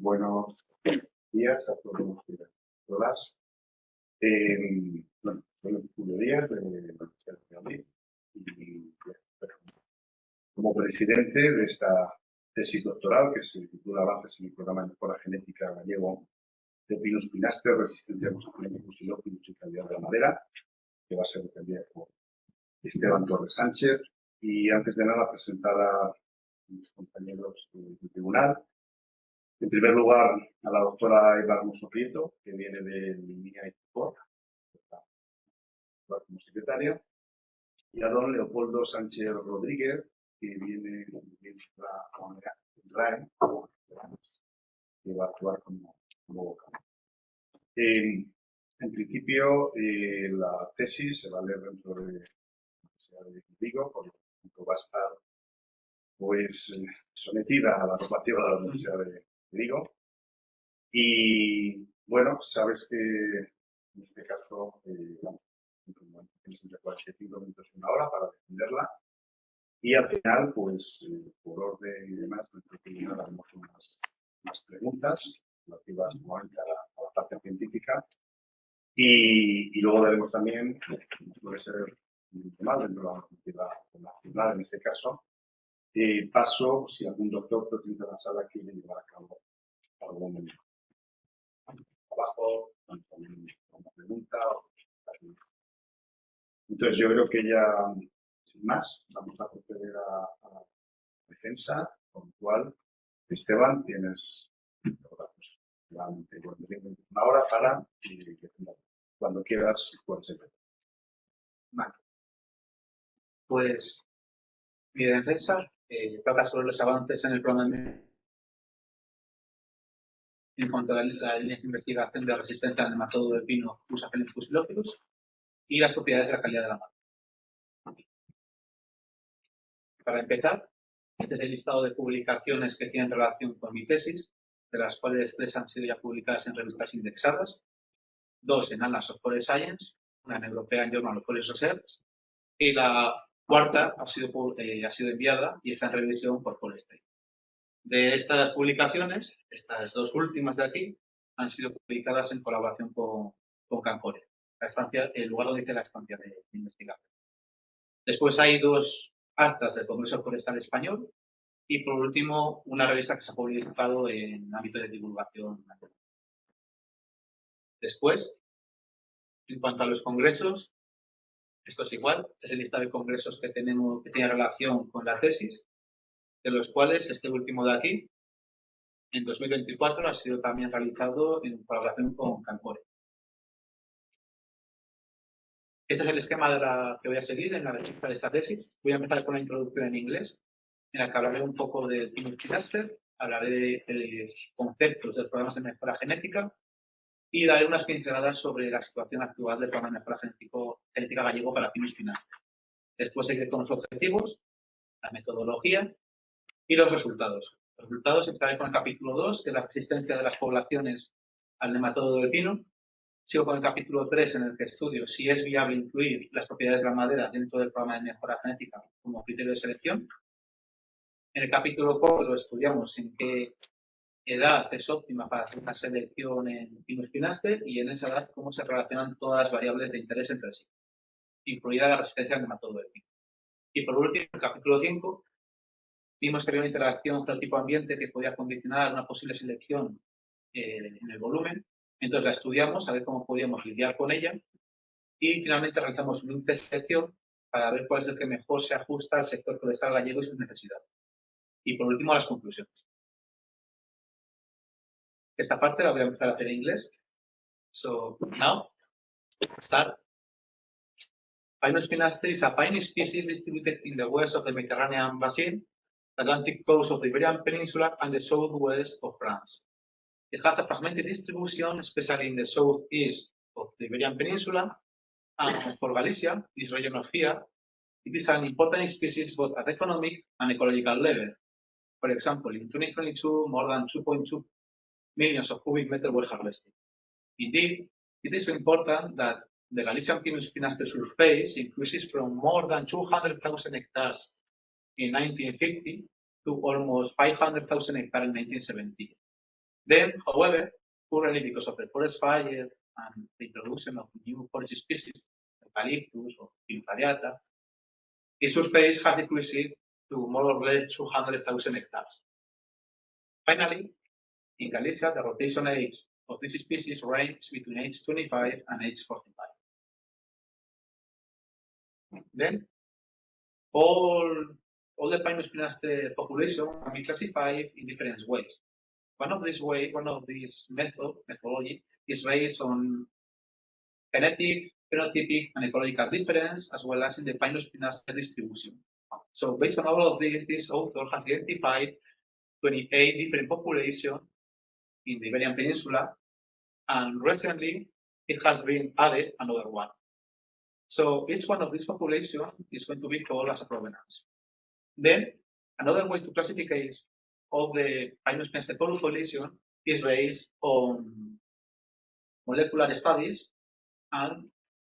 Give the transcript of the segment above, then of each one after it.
Buenos días a todos y a todas. Bueno, soy Julio Díaz de la Universidad de Madrid y como presidente de esta tesis doctoral que se titula Avances en el programa de mejora genética gallego de Pinus pinastre, resistencia a los antibióticos y calidad de la madera, que va a ser defendida por Esteban Torres Sánchez. Y antes de nada presentar a mis compañeros del tribunal. En primer lugar, a la doctora Eva Hermoso Prieto, que viene de Línea y Tutor, como secretaria, y a don Leopoldo Sánchez Rodríguez, que viene de la RAE, que va a actuar como vocal. En principio, la tesis se va a leer dentro de la Universidad de Vigo, por lo tanto va a estar pues, sometida a la normativa de la Universidad de Vigo. Y bueno, sabes que en este caso tienes entre 45 minutos y una hora para defenderla. Y al final, pues por orden y demás, haremos unas preguntas relativas a la parte científica. Y luego daremos también, como suele ser normal dentro de la normativa nacional en este caso, paso si algún doctor presente la sala quiere llevar a cabo algún trabajo, una pregunta. Entonces yo creo que ya, sin más, vamos a proceder a la defensa, con lo cual, Esteban, tienes una hora para cuando quieras, puedes empezar. Vale. Pues mi defensa trata sobre los avances en el programa en cuanto a la línea de investigación de resistencia al nematodo de pino Busafelis fusilófilos y las propiedades de la calidad de la madera. Para empezar, este es el listado de publicaciones que tienen relación con mi tesis, de las cuales 3 han sido ya publicadas en revistas indexadas, 2 en Annals of Forest Science, una en European Journal of Forest Research, y la cuarta ha sido enviada y está en revisión por Forestry. De estas publicaciones, estas 2 últimas de aquí han sido publicadas en colaboración con Cancore, el lugar donde dice la estancia de investigación. Después hay 2 actas del Congreso Forestal Español y, por último, una revista que se ha publicado en ámbito de divulgación. Después, en cuanto a los congresos, esto es igual, es el listado de congresos que tenemos que tiene relación con la tesis, de los cuales este último de aquí, en 2024, ha sido también realizado en colaboración con Cancore. Este es el esquema que voy a seguir en la defensa de esta tesis. Voy a empezar con la introducción en inglés, en la que hablaré un poco del Pinus pinastre, hablaré de conceptos de programas de mejora genética y daré unas pinceladas sobre la situación actual del programa de mejora genética gallego para Pinus pinastre. Después seguiré con los objetivos, la metodología y los resultados. Los resultados empezaré con el capítulo 2, que es la resistencia de las poblaciones al nematodo de pino. Sigo con el capítulo 3, en el que estudio si es viable incluir las propiedades de la madera dentro del programa de mejora genética como criterio de selección. En el capítulo 4 estudiamos en qué edad es óptima para hacer una selección en Pinus pinastre y en esa edad cómo se relacionan todas las variables de interés entre sí, incluida la resistencia al nematodo de pino. Y por último, en el capítulo 5, vimos que había una interacción tipo-ambiente que podía condicionar una posible selección en el volumen. Entonces la estudiamos, a ver cómo podíamos lidiar con ella y finalmente realizamos un índice de selección para ver cuál es el que mejor se ajusta al sector forestal gallego y sus necesidades. Y por último, las conclusiones. Esta parte la voy a empezar a hacer en inglés. So, now, start. Pinus pinastre is a pine species distributed in the west of the Mediterranean basin, Atlantic coast of the Iberian Peninsula, and the southwest of France. It has a fragmented distribution, especially in the southeast of the Iberian Peninsula, and for Galicia, this region of here, it is an important species both at economic and ecological level. For example, in 2022, more than 2.2 millions of cubic meters were harvested. Indeed, it is important that the Galician Pinus pinastre surface increases from more than 200,000 hectares in 1950 to almost 500,000 hectares in 1970. Then, however, currently because of the forest fire and the introduction of new forest species, eucalyptus or Pinus, its surface has decreased to more or less 200,000 hectares. Finally, in Galicia, the rotation age of this species ranges between age 25 and age 45. Then, all the Pinus pinaster population can be classified in different ways. One of these methodology is based on genetic, phenotypic, and ecological difference, as well as in the Pinus pinaster distribution. So based on all of this author has identified 28 different populations in the Iberian Peninsula, and recently it has been added another one. So each one of these populations is going to be called as a provenance. Then another way to classify all the Pinus pinaster population is based on molecular studies and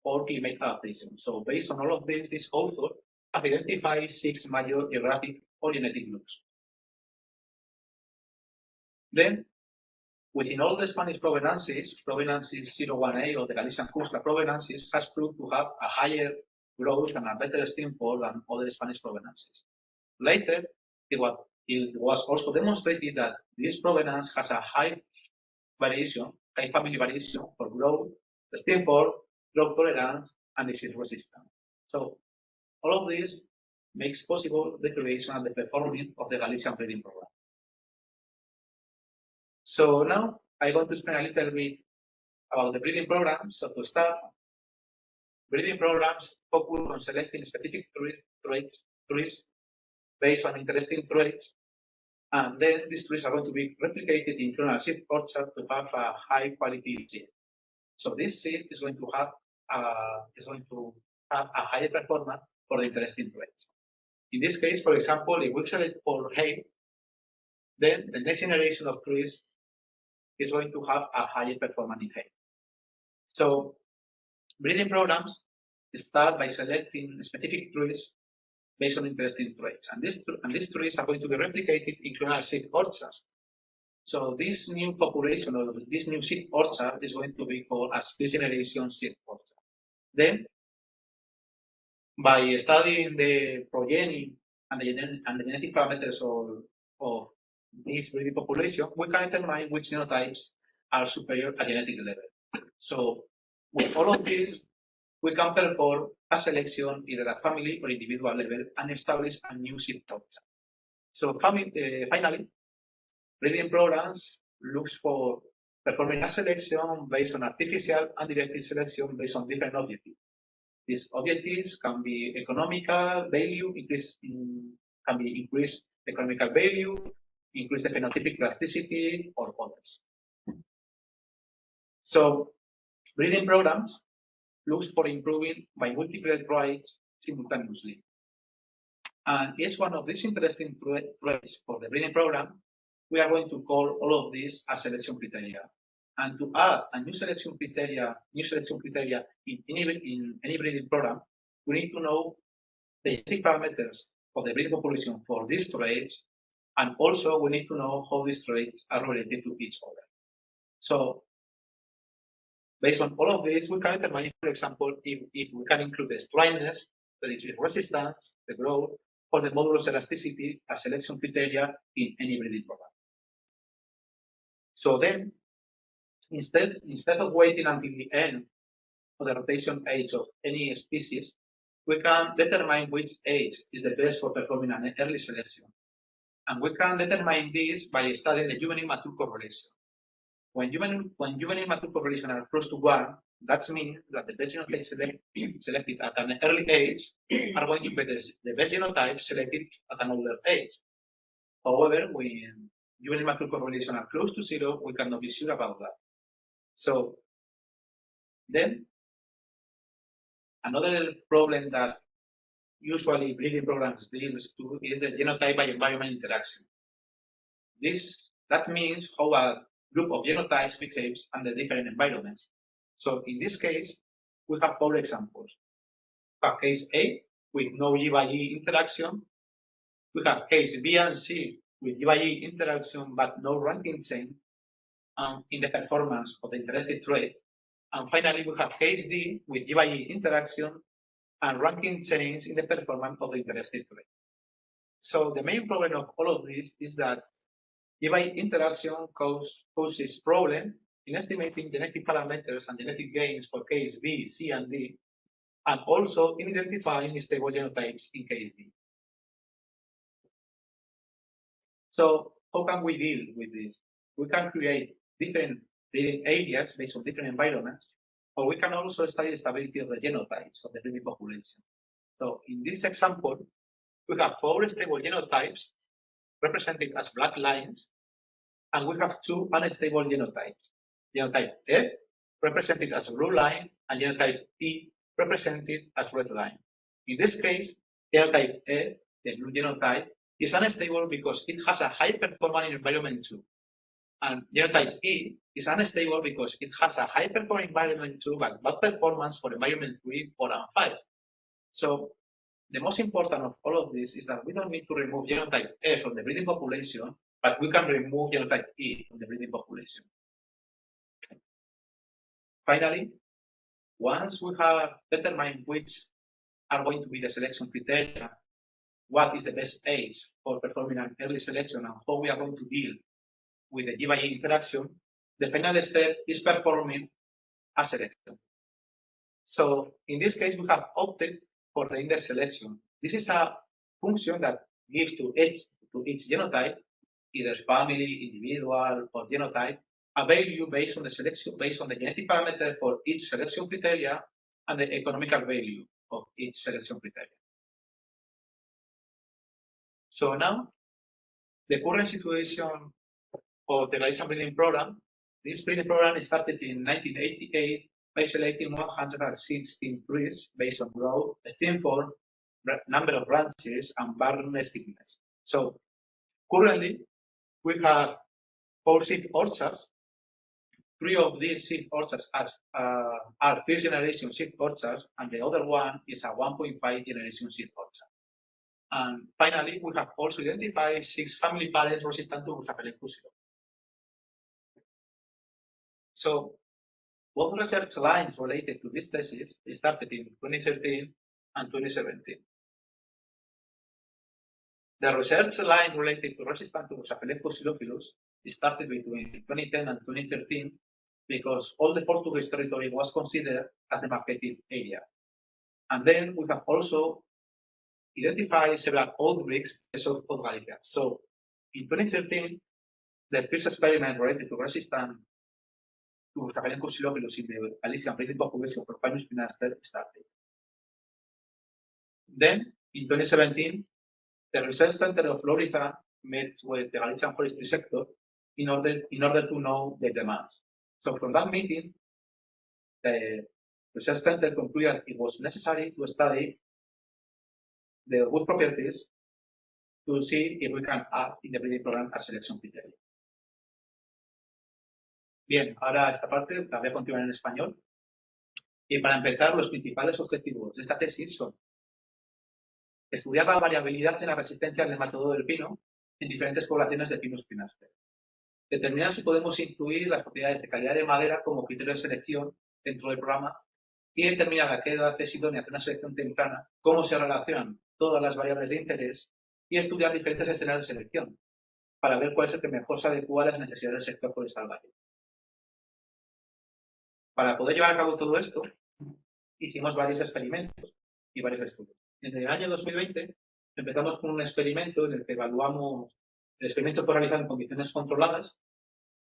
or climate adaptation. So based on all of this author have identified 6 major geographic or genetic groups. Then, within all the Spanish provenances, provenances 01A or the Galician Coastal provenances has proved to have a higher growth and a better steam fall than other Spanish provenances. Later, it was also demonstrated that this provenance has a high family variation for growth, steam fall, drought tolerance, and disease resistance. So, all of this makes possible the creation and the performance of the Galician breeding program. So now I'm going to explain a little bit about the breeding program. So to start, breeding programs focus on selecting specific trees based on interesting traits, and then these trees are going to be replicated in clonal seed orchard to have a high quality seed. So this seed is going to have a higher performance for the interesting traits. In this case, for example, if we select for hay, then the next generation of trees is going to have a higher performance in hay. So breeding programs start by selecting specific trees based on interesting traits, and these trees are going to be replicated in clonal seed orchards. So this new population or this new seed orchard is going to be called a first generation seed orchard. Then, by studying the progeny and the genetic parameters of this breeding population, we can determine which genotypes are superior at genetic level. So with all of this, we can perform a selection either at family or individual level and establish a new seed orchard. So finally, breeding programs looks for performing a selection based on artificial and directed selection based on different objectives. These objectives can be economical value, can be increased economical value, increase the phenotypic plasticity, or others. So breeding programs looks for improving by multiple traits simultaneously. And each one of these interesting traits for the breeding program, we are going to call all of these as selection criteria. And to add a new selection criteria in any breeding program, we need to know the genetic parameters of the breeding population for these traits, and also we need to know how these traits are related to each other. So based on all of this, we can determine, for example, if we can include the dryness, the disease resistance, the growth, or the modulus elasticity as selection criteria in any breeding program. So then, instead of waiting until the end of the rotation age of any species, we can determine which age is the best for performing an early selection. And we can determine this by studying the juvenile-mature correlation. When juvenile-mature correlation are close to 1, that means that the best genotypes selected at an early age are going to be the best genotypes selected at an older age. However, when juvenile-mature correlation are close to 0, we cannot be sure about that. So then, another problem that usually breeding programs deals to is the genotype by environment interaction. That means how a group of genotypes behaves under different environments. So in this case, we have 4 examples. We have case A with no G by E interaction. We have case B and C with G by E interaction but no ranking chain. in the performance of the interested trait. And finally, we have case D with G/E interaction and ranking change in the performance of the interested trait. So the main problem of all of this is that G/E interaction causes problem in estimating genetic parameters and genetic gains for case B, C, and D, and also in identifying stable genotypes in case D. So how can we deal with this? We can create different breeding areas based on different environments, or we can also study the stability of the genotypes of the breeding population. So in this example, we have 4 stable genotypes represented as black lines, and we have 2 unstable genotypes. Genotype F represented as blue line, and genotype E represented as red line. In this case, genotype F, the blue genotype, is unstable because it has a high performance in environment 2. And genotype E is unstable because it has a high performance environment 2, but bad performance for environment 3, 4, and 5. So the most important of all of this is that we don't need to remove genotype F from the breeding population, but we can remove genotype E from the breeding population. Finally, once we have determined which are going to be the selection criteria, what is the best age for performing an early selection, and how we are going to deal with the G/E interaction, the final step is performing a selection. So in this case, we have opted for the index selection. This is a function that gives to each genotype, either family, individual, or genotype, a value based on the selection, based on the genetic parameter for each selection criteria and the economical value of each selection criteria. So now, the current situation of the Galician breeding program, this breeding program started in 1988 by selecting 116 trees based on growth, stem form, number of branches, and barren thickness. So currently, we have 4 seed orchards. 3 of these seed orchards are first generation seed orchards, and the other one is a 1.5 generation seed orchard. And finally, we have also identified 6 family parents resistant to Bruxapelec Fusilophyllus. So, both research lines related to this thesis started in 2013 and 2017. The research line related to resistant to Bruxapelec Fusilophyllus started between 2010 and 2013 because all the Portuguese territory was considered as a marketed area. And then we have also identified several outbreaks of Galicia. So in 2013, the first experiment related to resistant to Bruxapelec Fusilophyllus in the Galician breeding population for Pinus pinaster started. Then, in 2017, the research center of Florida met with the Galician forestry sector in order to know the demands. So from that meeting, the research center concluded it was necessary to study the wood properties to see if we can add in the breeding program a selection criteria. Bien, ahora esta parte la voy a continuar en español. Y para empezar, los principales objetivos de esta tesis son estudiar la variabilidad en la resistencia al nematodo del pino en diferentes poblaciones de Pinus pinaster. Determinar si podemos incluir las propiedades de calidad de madera como criterio de selección dentro del programa y determinar a qué edad es idónea hacer una selección temprana, cómo se relacionan todas las variables de interés y estudiar diferentes escenarios de selección para ver cuál es el que mejor se adecua a las necesidades del sector forestal gallego. Para poder llevar a cabo todo esto, hicimos varios experimentos y varios estudios. En el año 2020 empezamos con un experimento en el que evaluamos. El experimento fue realizado en condiciones controladas,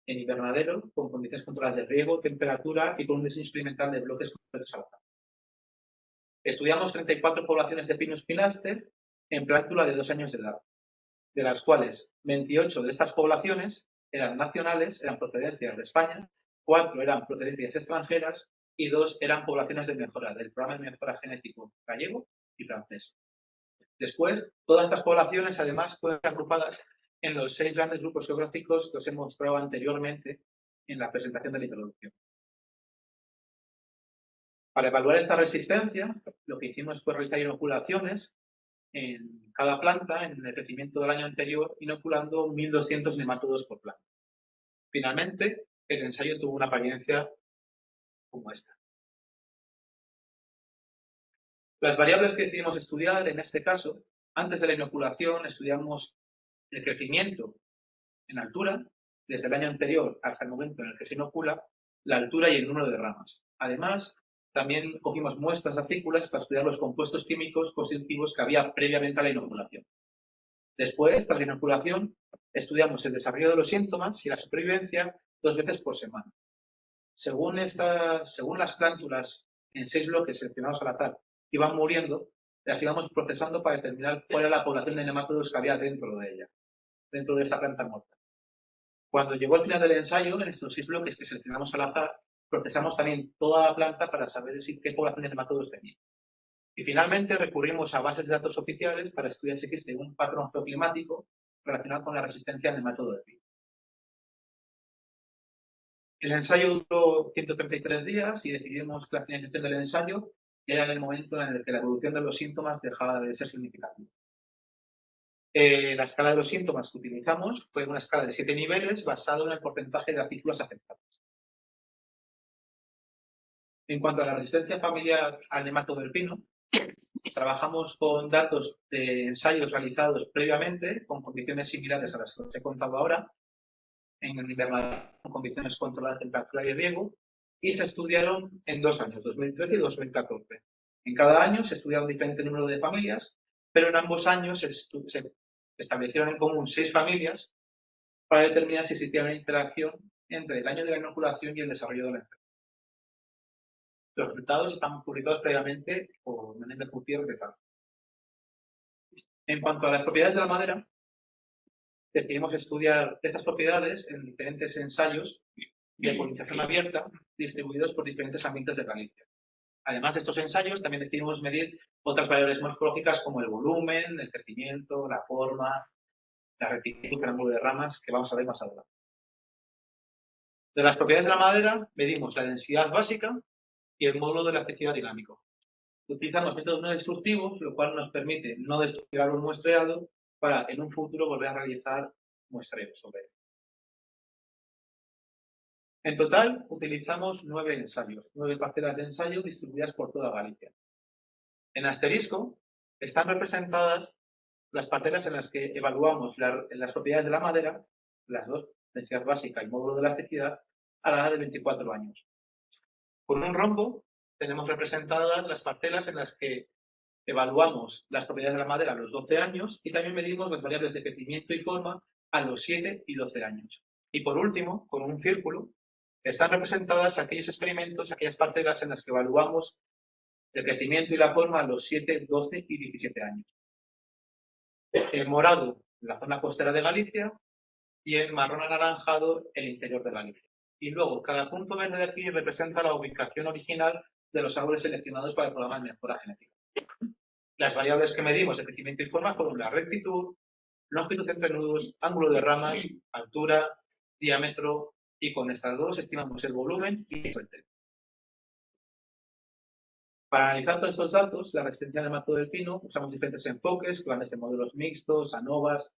en invernadero, con condiciones controladas de riego, temperatura y con un diseño experimental de bloques completos al campo. Estudiamos 34 poblaciones de Pinus pinaster en plántula de 2 años de edad, de las cuales 28 de estas poblaciones eran nacionales, eran procedencias de España, 4 eran procedencias extranjeras y 2 eran poblaciones de mejora, del programa de mejora genético gallego y francés. Después, todas estas poblaciones además pueden ser agrupadas en los 6 grandes grupos geográficos que os he mostrado anteriormente en la presentación de la introducción. Para evaluar esta resistencia, lo que hicimos fue realizar inoculaciones en cada planta en el crecimiento del año anterior, inoculando 1.200 nematodos por planta. Finalmente, el ensayo tuvo una apariencia como esta. Las variables que decidimos estudiar, en este caso, antes de la inoculación estudiamos el crecimiento en altura, desde el año anterior hasta el momento en el que se inocula, la altura y el número de ramas. Además, también cogimos muestras de acículas para estudiar los compuestos químicos constitutivos que había previamente a la inoculación. Después, tras la inoculación, estudiamos el desarrollo de los síntomas y la supervivencia 2 veces por semana. Según las plántulas en 6 bloques seleccionados al azar iban muriendo, las íbamos procesando para determinar cuál era la población de nematodos que había dentro de ella, dentro de esta planta muerta. Cuando llegó el final del ensayo, en estos 6 bloques que seleccionamos al azar, procesamos también toda la planta para saber qué población de nematodos tenía. Y finalmente recurrimos a bases de datos oficiales para estudiar si existe un patrón geoclimático relacionado con la resistencia al nematodo de pino. El ensayo duró 133 días y decidimos que la finalización del ensayo era en el momento en el que la evolución de los síntomas dejaba de ser significativa. La escala de los síntomas que utilizamos fue una escala de 7 niveles basada en el porcentaje de acículas afectadas. En cuanto a la resistencia familiar al nematodo del pino, trabajamos con datos de ensayos realizados previamente con condiciones similares a las que os he contado ahora, en el invernadero con condiciones controladas de temperatura y riego, y se estudiaron en 2 años, 2013 y 2014. En cada año se estudiaron diferente número de familias, pero en ambos años se establecieron en común 6 familias para determinar si existía una interacción entre el año de la inoculación y el desarrollo de la enfermedad. Los resultados están publicados previamente por Menéndez Gutiérrez de Castro. En cuanto a las propiedades de la madera, decidimos estudiar estas propiedades en diferentes ensayos de polinización abierta distribuidos por diferentes ambientes de Galicia. Además de estos ensayos, también decidimos medir otras variables morfológicas como el volumen, el crecimiento, la forma, la rectitud, el ángulo de ramas, que vamos a ver más adelante. De las propiedades de la madera, medimos la densidad básica y el módulo de elasticidad dinámico. Utilizamos métodos no destructivos, lo cual nos permite no destruir un muestreado para en un futuro volver a realizar muestreos sobre él. En total, utilizamos 9 ensayos, 9 parcelas de ensayo distribuidas por toda Galicia. En asterisco están representadas las parcelas en las que evaluamos las propiedades de la madera, las dos, densidad básica y módulo de elasticidad, a la edad de 24 años. Con un rombo tenemos representadas las parcelas en las que evaluamos las propiedades de la madera a los 12 años y también medimos las variables de crecimiento y forma a los 7 y 12 años. Y por último, con un círculo, están representadas aquellos experimentos, aquellas parcelas en las que evaluamos el crecimiento y la forma a los 7, 12 y 17 años. En morado, la zona costera de Galicia, y en marrón anaranjado, el interior de Galicia. Y luego, cada punto verde de aquí representa la ubicación original de los árboles seleccionados para el programa de mejora genética. Las variables que medimos de crecimiento y forma fueron la rectitud, longitud entre nudos, ángulo de ramas, altura, diámetro, y con estas dos estimamos el volumen y el suerte. Para analizar todos estos datos, la resistencia del nematodo del pino, usamos diferentes enfoques que van desde modelos mixtos, ANOVAs,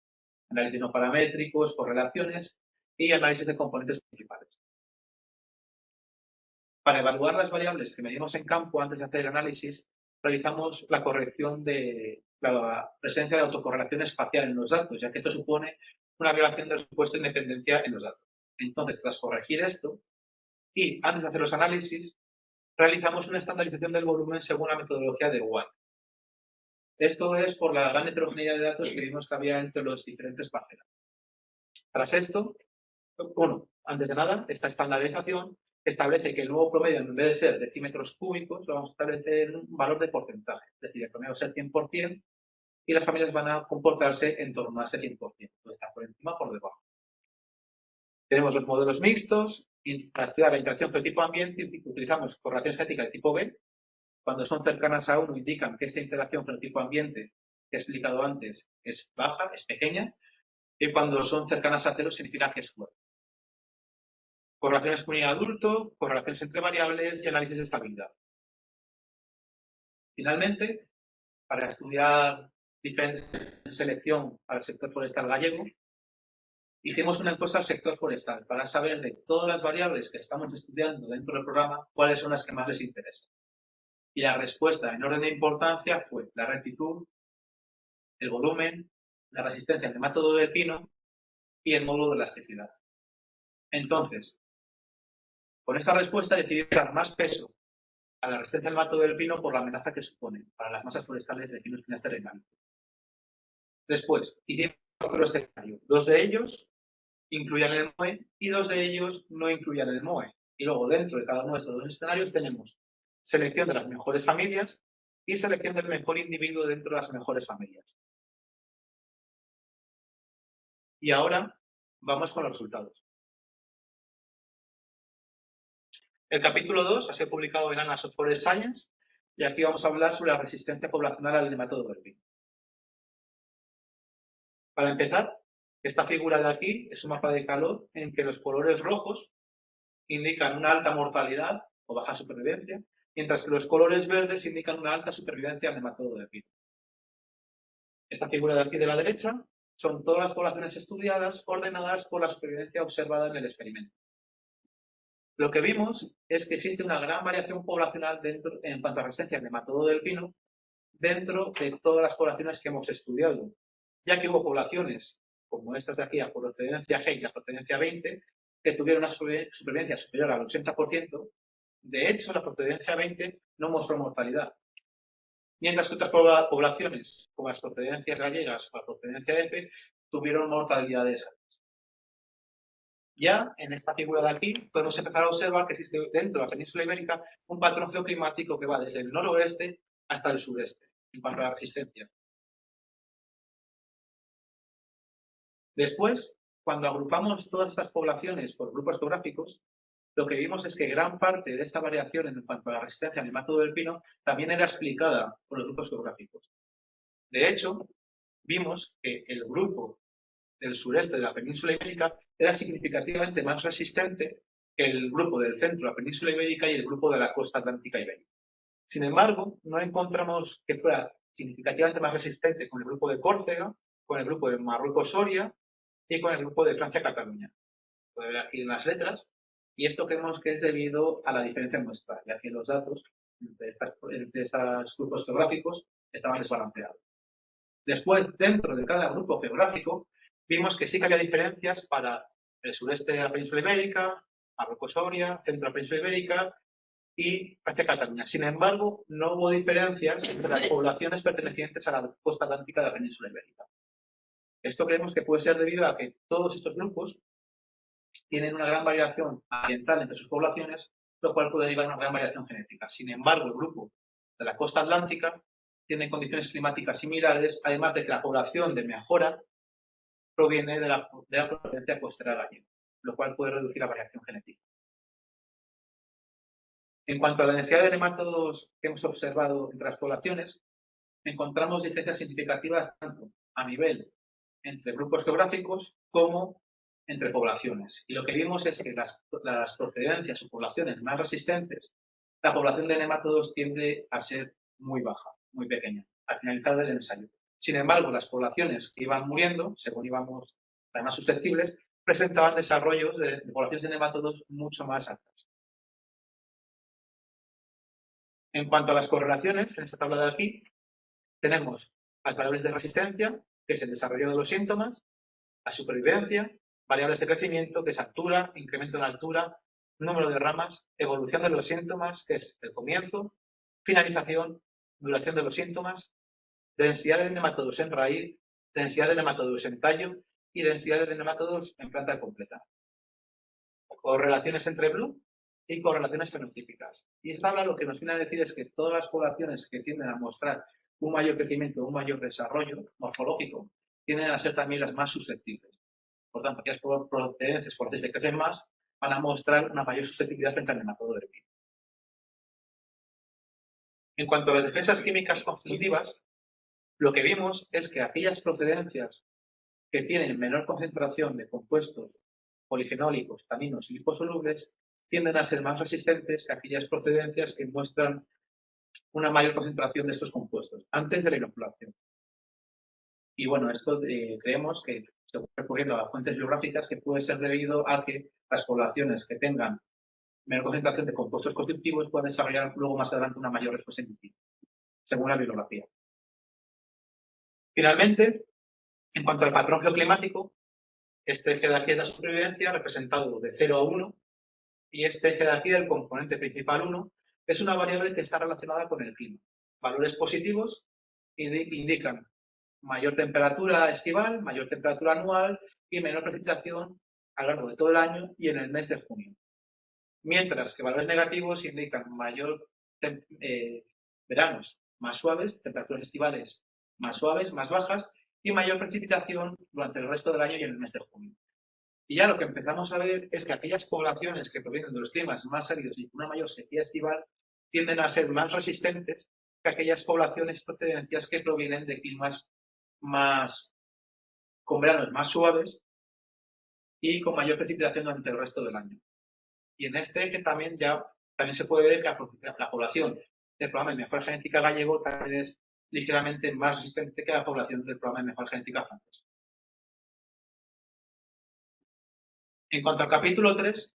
análisis no paramétricos, correlaciones y análisis de componentes principales. Para evaluar las variables que medimos en campo antes de hacer el análisis, realizamos la corrección de la presencia de autocorrelación espacial en los datos, ya que esto supone una violación del supuesto de independencia en los datos. Entonces, tras corregir esto y antes de hacer los análisis, realizamos una estandarización del volumen según la metodología de White. Esto es por la gran heterogeneidad de datos que vimos que había entre los diferentes parcelas. Tras esto, bueno, antes de nada, esta estandarización establece que el nuevo promedio, en vez de ser decímetros cúbicos, lo vamos a establecer en un valor de porcentaje. Es decir, el promedio va a ser 100% y las familias van a comportarse en torno a ese 100%. Puede estar por encima o por debajo. Tenemos los modelos mixtos y para estudiar la interacción del tipo ambiente utilizamos correlación genética de tipo B. Cuando son cercanas a 1 indican que esta interacción con el tipo ambiente que he explicado antes es baja, es pequeña, y cuando son cercanas a 0 significa que es fuerte. Correlaciones con el adulto, correlaciones entre variables y análisis de estabilidad. Finalmente, para estudiar diferentes selección para el sector forestal gallego, hicimos una encuesta al sector forestal para saber de todas las variables que estamos estudiando dentro del programa, cuáles son las que más les interesan. Y la respuesta en orden de importancia fue la rectitud, el volumen, la resistencia al nemátodo del pino y el módulo de elasticidad. Entonces, con esta respuesta decidí dar más peso a la resistencia al nemátodo del pino por la amenaza que supone para las masas forestales de pinos pinastres orgánicos. Después, hicimos otro escenario. 2 de ellos incluían el MOE y 2 de ellos no incluían el MOE. Y luego, dentro de cada uno de estos 2 escenarios, tenemos selección de las mejores familias y selección del mejor individuo dentro de las mejores familias. Y ahora vamos con los resultados. El capítulo 2 ha sido publicado en Annals of Forest Science y aquí vamos a hablar sobre la resistencia poblacional al nemátodo del pino. Para empezar, esta figura de aquí es un mapa de calor en que los colores rojos indican una alta mortalidad o baja supervivencia, mientras que los colores verdes indican una alta supervivencia al nemátodo del pino. Esta figura de aquí de la derecha son todas las poblaciones estudiadas ordenadas por la supervivencia observada en el experimento. Lo que vimos es que existe una gran variación poblacional en cuanto a resistencia al nemátodo del pino dentro de todas las poblaciones que hemos estudiado, ya que hubo poblaciones como estas de aquí a procedencia G y a procedencia 20 que tuvieron una supervivencia superior al 80%. De hecho, la procedencia 20 no mostró mortalidad, mientras que otras poblaciones, como las procedencias gallegas o la procedencia F, tuvieron mortalidades altas. Ya en esta figura de aquí podemos empezar a observar que existe dentro de la península ibérica un patrón geoclimático que va desde el noroeste hasta el sureste en cuanto a la resistencia. Después, cuando agrupamos todas estas poblaciones por grupos geográficos, lo que vimos es que gran parte de esta variación en cuanto a la resistencia al nemátodo del pino también era explicada por los grupos geográficos. De hecho, vimos que el grupo del sureste de la península ibérica era significativamente más resistente que el grupo del centro de la península ibérica y el grupo de la costa atlántica ibérica. Sin embargo, no encontramos que fuera significativamente más resistente con el grupo de Córcega, con el grupo de Marruecos-Soria y con el grupo de Francia-Cataluña. Puede ver aquí en las letras, y esto creemos que es debido a la diferencia muestral, ya que los datos entre estos grupos geográficos estaban desbalanceados. Después, dentro de cada grupo geográfico, vimos que sí que había diferencias para el sureste de la península ibérica, Marruecos-Soria, centro de la península ibérica y Francia-Cataluña. Sin embargo, no hubo diferencias entre las poblaciones pertenecientes a la costa atlántica de la península ibérica. Esto creemos que puede ser debido a que todos estos grupos tienen una gran variación ambiental entre sus poblaciones, lo cual puede derivar en una gran variación genética. Sin embargo, el grupo de la costa atlántica tiene condiciones climáticas similares, además de que la población de mejora proviene de la procedencia costera gallega, lo cual puede reducir la variación genética. En cuanto a la densidad de nemátodos que hemos observado entre las poblaciones, encontramos diferencias significativas tanto a nivel entre grupos geográficos como entre poblaciones. Y lo que vimos es que las procedencias o poblaciones más resistentes, la población de nemátodos tiende a ser muy baja, muy pequeña, al finalizar el ensayo. Sin embargo, las poblaciones que iban muriendo, según íbamos las más susceptibles, presentaban desarrollos de poblaciones de nemátodos mucho más altas. En cuanto a las correlaciones, en esta tabla de aquí, tenemos las variables de resistencia, que es el desarrollo de los síntomas, la supervivencia, variables de crecimiento, que es altura, incremento en altura, número de ramas, evolución de los síntomas, que es el comienzo, finalización, duración de los síntomas, densidad de nematodos en raíz, densidad de nematodos en tallo y densidad de nematodos en planta completa. Correlaciones entre Blue y correlaciones fenotípicas. Y esta tabla lo que nos viene a decir es que todas las poblaciones que tienden a mostrar un mayor crecimiento, un mayor desarrollo morfológico, tienden a ser también las más susceptibles. Por tanto, aquellas procedencias que crecen más van a mostrar una mayor susceptibilidad frente al nematodo del pino. En cuanto a las defensas químicas constitutivas, lo que vimos es que aquellas procedencias que tienen menor concentración de compuestos polifenólicos, taninos y liposolubles tienden a ser más resistentes que aquellas procedencias que muestran una mayor concentración de estos compuestos antes de la inoculación. Y bueno, esto creemos que recurriendo a las fuentes biográficas, que puede ser debido a que las poblaciones que tengan menor concentración de compuestos constitutivos pueden desarrollar luego más adelante una mayor respuesta inmunitaria, según la bibliografía. Finalmente, en cuanto al patrón geoclimático, este eje de aquí es la supervivencia, representado de 0 a 1, y este eje de aquí, el componente principal 1, es una variable que está relacionada con el clima. Valores positivos indican mayor temperatura estival, mayor temperatura anual y menor precipitación a lo largo de todo el año y en el mes de junio. Mientras que valores negativos indican mayor veranos más suaves, temperaturas estivales más suaves, más bajas, y mayor precipitación durante el resto del año y en el mes de junio. Y ya lo que empezamos a ver es que aquellas poblaciones que provienen de los climas más áridos y con una mayor sequía estival tienden a ser más resistentes que aquellas poblaciones procedencias que provienen de climas con veranos más suaves y con mayor precipitación durante el resto del año. Y en este eje también se puede ver que la población del programa de mejora genética gallego también es ligeramente más resistente que la población del programa de mejora genética francés. En cuanto al capítulo 3,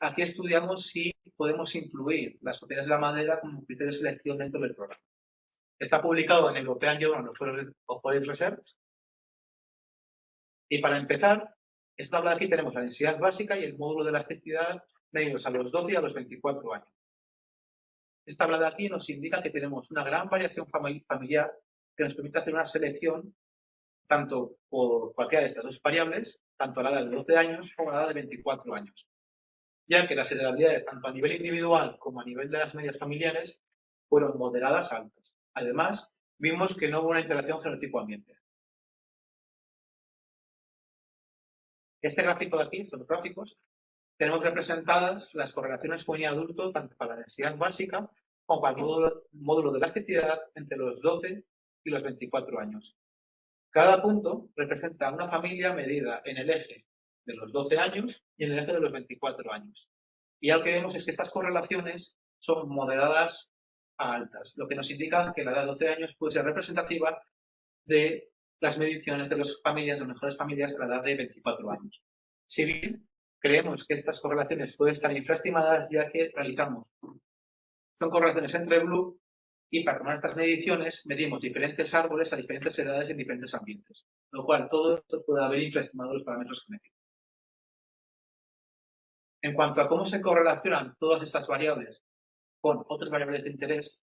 aquí estudiamos si podemos incluir las propiedades de la madera como criterio de selección dentro del programa. Está publicado en European Journal of Forest Research. Y para empezar, esta tabla de aquí tenemos la densidad básica y el módulo de elasticidad medidos a los 12 y a los 24 años. Esta tabla de aquí nos indica que tenemos una gran variación familiar que nos permite hacer una selección tanto por cualquiera de estas dos variables, tanto a la edad de 12 años como a la edad de 24 años, ya que las heredabilidades tanto a nivel individual como a nivel de las medias familiares fueron moderadas a altas. Además, vimos que no hubo una interacción genotipo-ambiente. Este gráfico de aquí, estos gráficos, tenemos representadas las correlaciones juvenil-adulto tanto para la densidad básica como para el módulo de elasticidad entre los 12 y los 24 años. Cada punto representa una familia medida en el eje de los 12 años y en el eje de los 24 años. Y lo que vemos es que estas correlaciones son moderadas a altas, lo que nos indica que la edad de 12 años puede ser representativa de las mediciones de las familias, de las mejores familias a la edad de 24 años. Si bien creemos que estas correlaciones pueden estar infraestimadas, ya que son correlaciones entre Bloom, y para tomar estas mediciones medimos diferentes árboles a diferentes edades en diferentes ambientes, lo cual todo esto puede haber infraestimado los parámetros genéticos. En cuanto a cómo se correlacionan todas estas variables con otras variables de interés,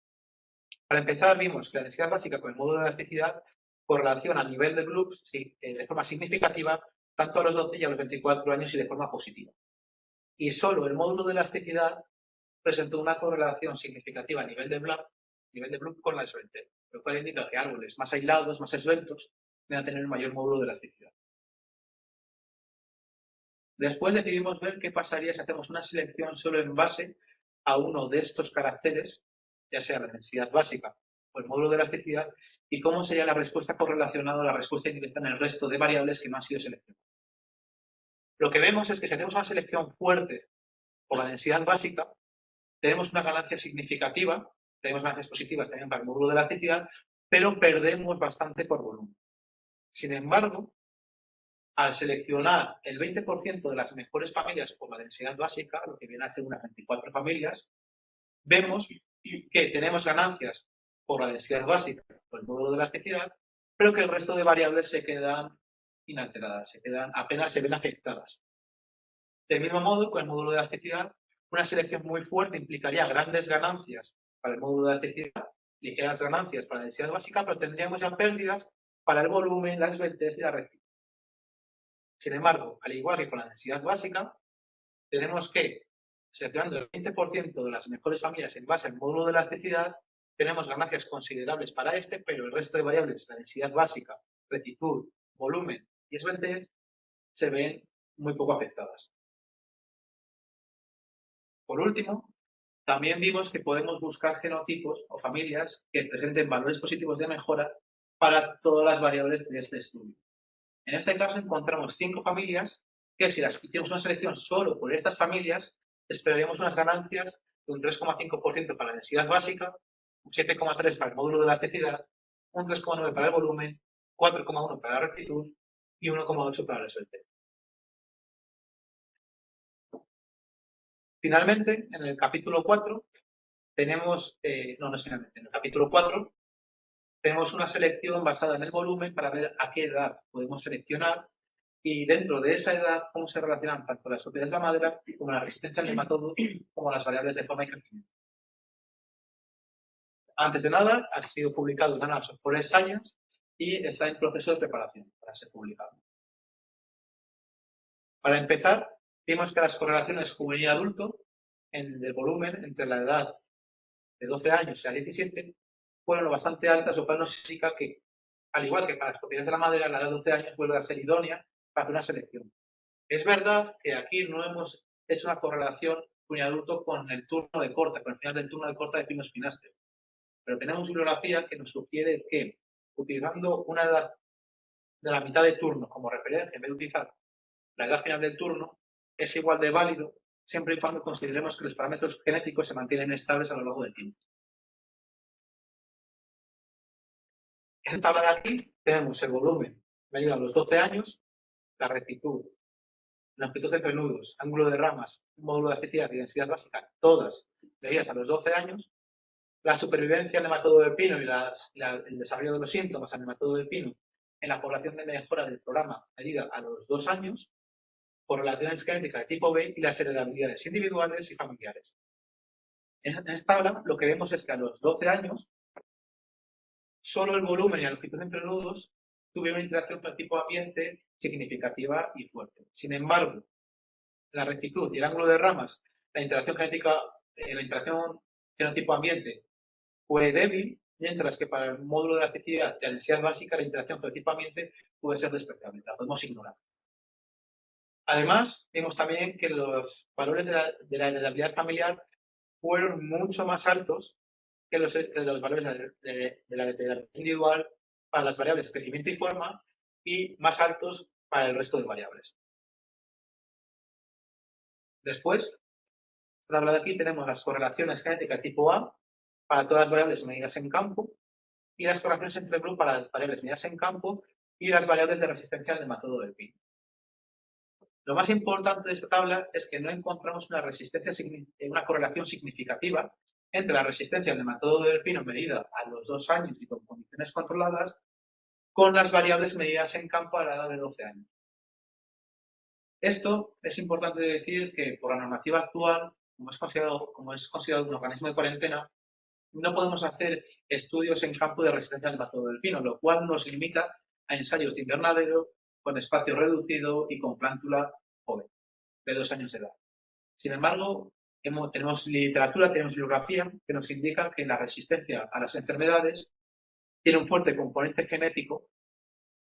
para empezar vimos que la densidad básica con el módulo de elasticidad correlaciona a nivel de Bloom de forma significativa tanto a los 12 y a los 24 años y de forma positiva. Y solo el módulo de elasticidad presentó una correlación significativa a nivel de Bloom con la esbeltez, lo cual indica que árboles más aislados, más esbeltos, van a tener un mayor módulo de elasticidad. Después decidimos ver qué pasaría si hacemos una selección solo en base a uno de estos caracteres, ya sea la densidad básica o el módulo de elasticidad, y cómo sería la respuesta correlacionada a la respuesta indirecta en el resto de variables que no han sido seleccionadas. Lo que vemos es que si hacemos una selección fuerte por la densidad básica, tenemos una ganancia significativa, tenemos ganancias positivas también para el módulo de elasticidad, pero perdemos bastante por volumen. Sin embargo, al seleccionar el 20% de las mejores familias por la densidad básica, lo que viene a ser unas 24 familias, vemos que tenemos ganancias por la densidad básica, por el módulo de elasticidad, pero que el resto de variables se quedan inalteradas, apenas se ven afectadas. Del mismo modo, con el módulo de elasticidad, una selección muy fuerte implicaría grandes ganancias para el módulo de elasticidad, ligeras ganancias para la densidad básica, pero tendríamos ya pérdidas para el volumen, la esbeltez y la rectitud. Sin embargo, al igual que con la densidad básica, tenemos que, seleccionando el 20% de las mejores familias en base al módulo de elasticidad, tenemos ganancias considerables para este, pero el resto de variables, la densidad básica, rectitud, volumen y esbeltez, se ven muy poco afectadas. Por último, también vimos que podemos buscar genotipos o familias que presenten valores positivos de mejora para todas las variables de este estudio. En este caso encontramos 5 familias que si las hiciéramos una selección solo por estas familias, esperaríamos unas ganancias de un 3,5% para la densidad básica, un 7,3% para el módulo de elasticidad, un 3,9% para el volumen, 4,1% para la rectitud y 1,8 para el SLT. Finalmente, en el capítulo 4 tenemos, no es finalmente, en el capítulo 4 tenemos una selección basada en el volumen para ver a qué edad podemos seleccionar y dentro de esa edad cómo se relacionan tanto las propiedades de la madera como la resistencia al nematodo como las variables de forma y crecimiento. Antes de nada, ha sido publicado en Annals of Forest Science y está en proceso de preparación para ser publicado. Para empezar, vimos que las correlaciones juvenil-adulto en el volumen entre la edad de 12 años y a 17 fueron bastante altas, lo cual nos significa que, al igual que para las propiedades de la madera, la edad de 12 años vuelve a ser idónea para hacer una selección. Es verdad que aquí no hemos hecho una correlación juvenil-adulto con el turno de corta, con el final del turno de corta de Pinus spinaster, pero tenemos bibliografía que nos sugiere que, utilizando una edad de la mitad de turno como referencia, en vez de utilizar la edad final del turno, es igual de válido siempre y cuando consideremos que los parámetros genéticos se mantienen estables a lo largo del tiempo. En esta tabla de aquí tenemos el volumen medido a los 12 años, la rectitud, la amplitud entre nudos, ángulo de ramas, módulo de elasticidad y densidad básica, todas medidas a los 12 años, la supervivencia al nematodo del pino y el desarrollo de los síntomas al nematodo del pino en la población de mejora del programa medida a los 2 años, correlaciones genéticas de tipo B y las heredabilidades individuales y familiares. En esta tabla lo que vemos es que a los 12 años solo el volumen y la longitud entre nudos tuvieron una interacción con el tipo ambiente significativa y fuerte. Sin embargo, la rectitud y el ángulo de ramas, la interacción genética, la interacción genotipo-ambiente fue débil, mientras que para el módulo de elasticidad y la densidad básica, la interacción con el tipo ambiente puede ser despreciable, la podemos ignorar. Además, vimos también que los valores de la heredabilidad familiar fueron mucho más altos que los valores de la heredabilidad individual para las variables crecimiento y forma y más altos para el resto de variables. Después, en la tabla de aquí tenemos las correlaciones genéticas tipo A para todas las variables medidas en campo y las correlaciones entre grupos para las variables medidas en campo y las variables de resistencia al nematodo del pino. Lo más importante de esta tabla es que no encontramos una correlación significativa entre la resistencia al nematodo del pino medida a los 2 años y con condiciones controladas con las variables medidas en campo a la edad de 12 años. Esto es importante decir que por la normativa actual, como es considerado un organismo de cuarentena, no podemos hacer estudios en campo de resistencia al nematodo del pino, lo cual nos limita a ensayos de invernadero con espacio reducido y con plántula joven, de 2 años de edad. Sin embargo, tenemos literatura, tenemos bibliografía que nos indica que la resistencia a las enfermedades tiene un fuerte componente genético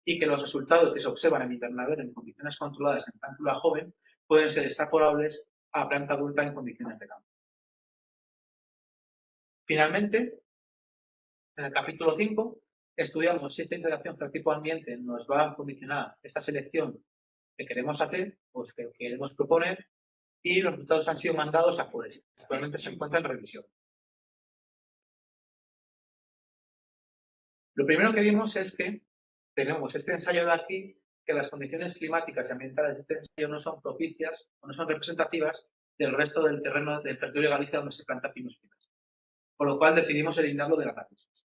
y que los resultados que se observan en invernadero en condiciones controladas en plántula joven pueden ser extrapolables a planta adulta en condiciones de campo. Finalmente, en el capítulo 5, estudiamos si esta interacción tipo-ambiente nos va a condicionar esta selección que queremos hacer, pues que queremos proponer, y los resultados han sido mandados a Forest. Actualmente se encuentra en revisión. Lo primero que vimos es que tenemos este ensayo de aquí, que las condiciones climáticas y ambientales de este ensayo no son propicias o no son representativas del resto del terreno del territorio de Galicia donde se planta Pinus spinaster. Por lo cual decidimos eliminarlo del análisis.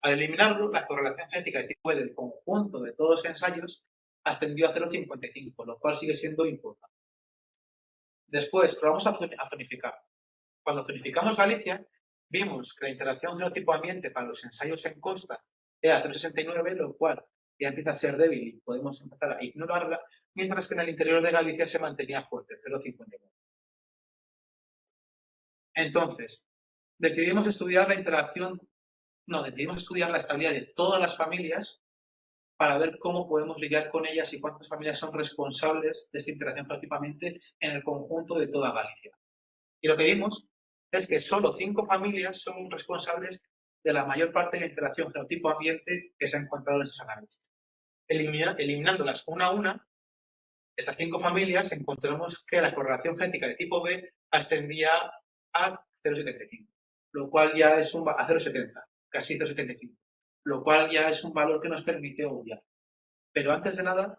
Al eliminarlo, la correlación genética de tipo E del conjunto de todos los ensayos ascendió a 0,55, lo cual sigue siendo importante. Después, probamos a zonificar. Cuando zonificamos Galicia, vimos que la interacción genotipo-ambiente para los ensayos en costa era 0,69, lo cual ya empieza a ser débil y podemos empezar a ignorarla, mientras que en el interior de Galicia se mantenía fuerte, 0,59. Entonces, decidimos estudiar la estabilidad de todas las familias para ver cómo podemos lidiar con ellas y cuántas familias son responsables de esta interacción genotipo-ambiente en el conjunto de toda Galicia. Y lo que vimos es que solo 5 familias son responsables de la mayor parte de la interacción genotipo-ambiente que se ha encontrado en estos análisis. Eliminándolas una a una, esas 5 familias encontramos que la correlación genética de tipo B ascendía a 0,75, lo cual ya es a 0,70, casi 0,75, lo cual ya es un valor que nos permite obviar. Pero antes de nada,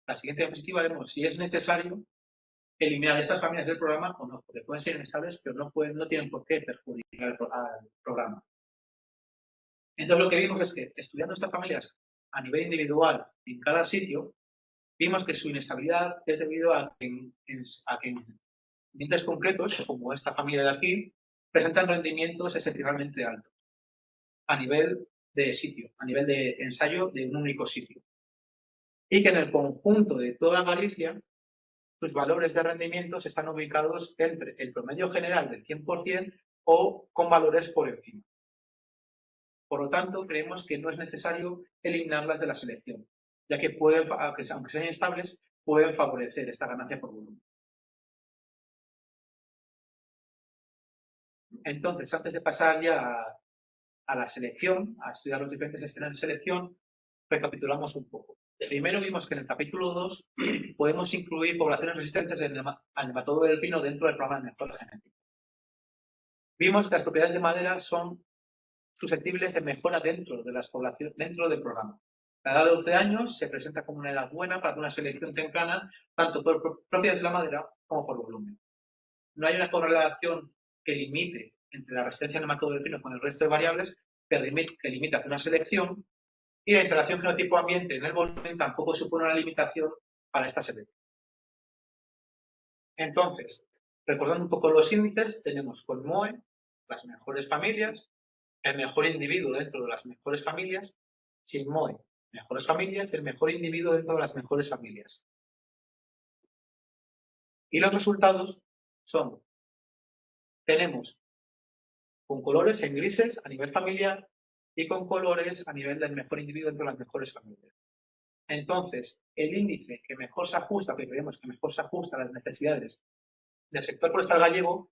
la siguiente diapositiva vemos si es necesario eliminar estas familias del programa o no, porque pueden ser inestables, pero no tienen por qué perjudicar al programa. Entonces lo que vimos es que estudiando estas familias a nivel individual en cada sitio, vimos que su inestabilidad es debido a que en ambientes concretos, como esta familia de aquí, presentan rendimientos excepcionalmente altos a nivel de sitio, a nivel de ensayo de un único sitio. Y que en el conjunto de toda Galicia, sus valores de rendimientos están ubicados entre el promedio general del 100% o con valores por encima. Por lo tanto, creemos que no es necesario eliminarlas de la selección, ya que aunque sean estables, pueden favorecer esta ganancia por volumen. Entonces, antes de pasar ya a la selección, a estudiar los diferentes escenarios de selección, recapitulamos un poco. Primero vimos que en el capítulo 2 podemos incluir poblaciones resistentes al nematodo del pino dentro del programa de mejora genética. Vimos que las propiedades de madera son susceptibles de mejora dentro de las poblaciones, dentro del programa. La edad de 12 años se presenta como una edad buena para una selección temprana, tanto por propiedades de la madera como por volumen. No hay una correlación que limite entre la resistencia al nematodo del pino con el resto de variables que limite hacer una selección, y la interacción genotipo-ambiente en el volumen tampoco supone una limitación para esta selección. Entonces, recordando un poco los índices, tenemos con MOE las mejores familias, el mejor individuo dentro de las mejores familias, sin MOE, mejores familias, el mejor individuo dentro de las mejores familias. Y los resultados son, tenemos con colores en grises a nivel familiar y con colores a nivel del mejor individuo dentro de las mejores familias. Entonces, el índice que mejor se ajusta, que creemos que mejor se ajusta a las necesidades del sector forestal gallego,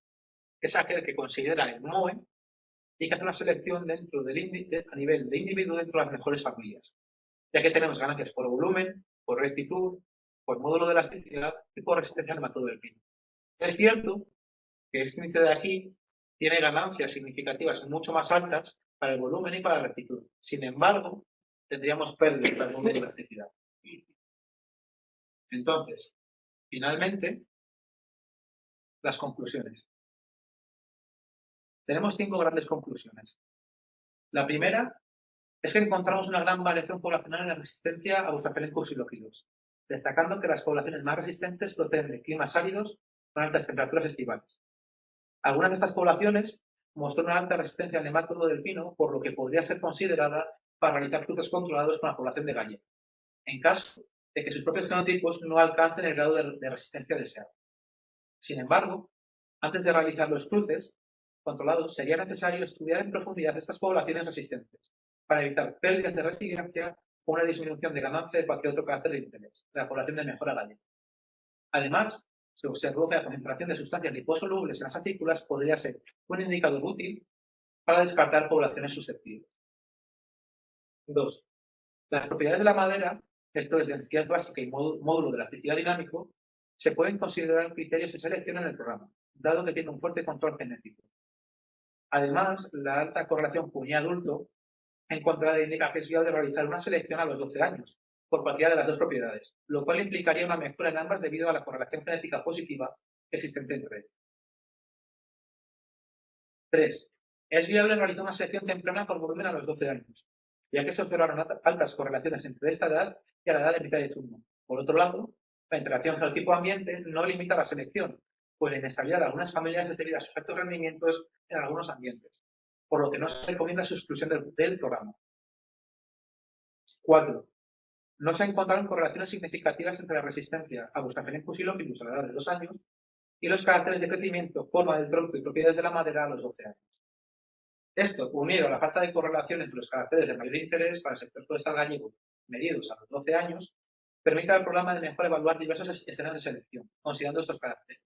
es aquel que considera el MOE y que hace una selección dentro del índice a nivel de individuo dentro de las mejores familias, ya que tenemos ganancias por volumen, por rectitud, por módulo de elasticidad y por resistencia al nematodo del pino. Es cierto que este índice de aquí tiene ganancias significativas mucho más altas para el volumen y para la rectitud. Sin embargo, tendríamos pérdidas para el módulo de elasticidad. Entonces, finalmente, las conclusiones. Tenemos 5 grandes conclusiones. La primera es que encontramos una gran variación poblacional en la resistencia a bustapenencos y lóquidos, destacando que las poblaciones más resistentes proceden de climas áridos con altas temperaturas estivales. Algunas de estas poblaciones mostró una alta resistencia al nematodo del pino, por lo que podría ser considerada para realizar cruces controlados con la población de gallego, en caso de que sus propios fenotipos no alcancen el grado de resistencia deseado. Sin embargo, antes de realizar los cruces controlados, sería necesario estudiar en profundidad estas poblaciones resistentes, para evitar pérdidas de resiliencia o una disminución de ganancia de cualquier otro carácter de interés de la población de mejora gallega. Además, se observó que la concentración de sustancias liposolubles en las acículas podría ser un indicador útil para descartar poblaciones susceptibles. 2. Las propiedades de la madera, esto es densidad básica y módulo de elasticidad dinámico, se pueden considerar criterios de selección en el programa, dado que tiene un fuerte control genético. Además, la alta correlación cuñado-adulto encontrada indica que es viable realizar una selección a los 12 años, por cualquiera de las dos propiedades, lo cual implicaría una mejora en ambas debido a la correlación genética positiva existente entre ellas. 3. Es viable realizar una selección temprana por volumen a los 12 años, ya que se observaron altas correlaciones entre esta edad y a la edad de mitad de turno. Por otro lado, la interacción genotipo-ambiente no limita la selección, pues la inestabilidad de algunas familias es debido a sus altos rendimientos en algunos ambientes, por lo que no se recomienda su exclusión del programa. 4. No se encontraron correlaciones significativas entre la resistencia a Bustapenencus y Lopinus a la edad de 2 años y los caracteres de crecimiento, forma del tronco y propiedades de la madera a los 12 años. Esto, unido a la falta de correlación entre los caracteres de mayor interés para el sector forestal gallego medidos a los 12 años, permite al programa de mejor evaluar diversos escenarios de selección, considerando estos caracteres.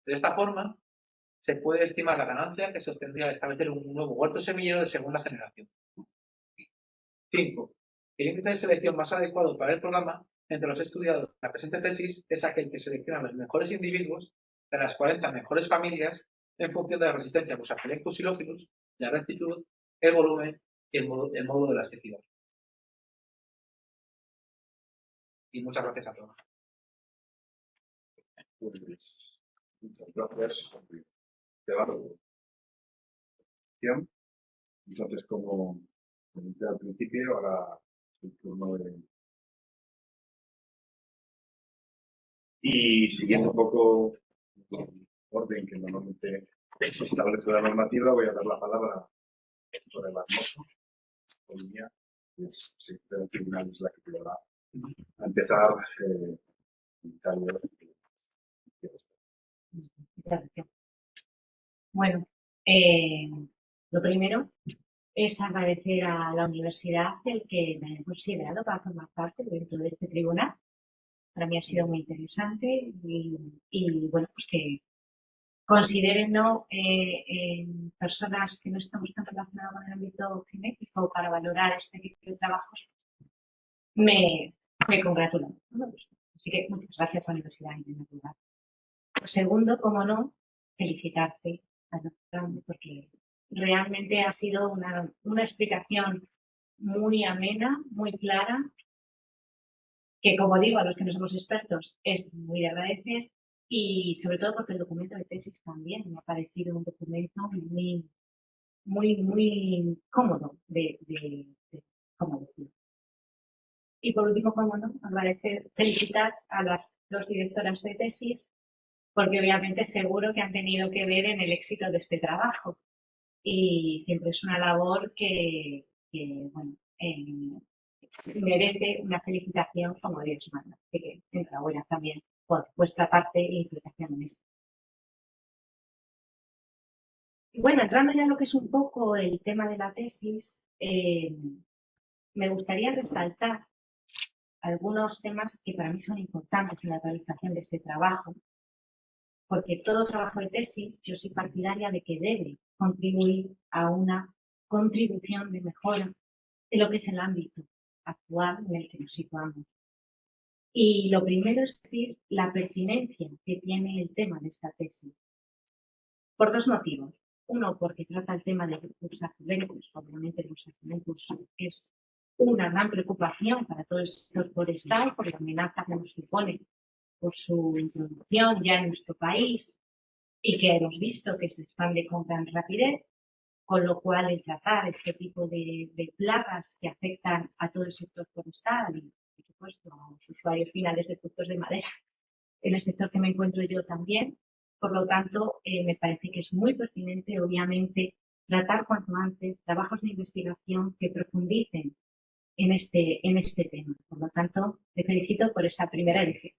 De esta forma, se puede estimar la ganancia que se obtendría al establecer un nuevo huerto semillero de segunda generación. 5. El índice de selección más adecuado para el programa entre los estudiados en la presente tesis es aquel que selecciona los mejores individuos de las 40 mejores familias en función de la resistencia a Bustapenencus y Lopinus, la rectitud, el volumen y el módulo de elasticidad. Y muchas gracias a todos. Pues, muchas gracias. Entonces, como comenté al principio, ahora es el turno de... Y siguiendo un poco el orden que normalmente establece la normativa, voy a dar la palabra a el hermoso, Olivia, que es secretaria del tribunal, es la que va a empezar Italia. Gracias. Bueno, lo primero es agradecer a la universidad el que me haya considerado para formar parte dentro de este tribunal. Para mí ha sido muy interesante y bueno, pues que consideren personas que no estamos tan relacionadas con el ámbito genético para valorar este tipo de trabajos, me congratulo. Así que muchas gracias a la universidad en primer lugar. Segundo, como no, felicitarte a doctor, porque realmente ha sido una explicación muy amena, muy clara, que como digo, a los que no somos expertos es muy de agradecer y sobre todo porque el documento de tesis también me ha parecido un documento muy cómodo cómo decirlo. Y por último, como no, felicitar a las dos directoras de tesis porque obviamente seguro que han tenido que ver en el éxito de este trabajo. Y siempre es una labor que bueno, merece una felicitación como Dios manda. Así que enhorabuena también por vuestra parte y implicación en esto. Y bueno, entrando ya en lo que es un poco el tema de la tesis, me gustaría resaltar algunos temas que para mí son importantes en la realización de este trabajo, porque todo trabajo de tesis yo soy partidaria de que debe contribuir a una contribución de mejora de lo que es el ámbito actual en el que nos situamos. Y lo primero es decir la pertinencia que tiene el tema de esta tesis, por dos motivos. Uno, porque trata el tema de los acuíferos, obviamente los acuíferos es una gran preocupación para todo el sector forestal por la amenaza que nos supone por su introducción ya en nuestro país y que hemos visto que se expande con gran rapidez, con lo cual el tratar este tipo de plagas que afectan a todo el sector forestal y, por supuesto, a los usuarios finales de productos de madera, en el sector que me encuentro yo también. Por lo tanto, me parece que es muy pertinente, obviamente, tratar cuanto antes trabajos de investigación que profundicen en este tema. Por lo tanto, te felicito por esa primera elección.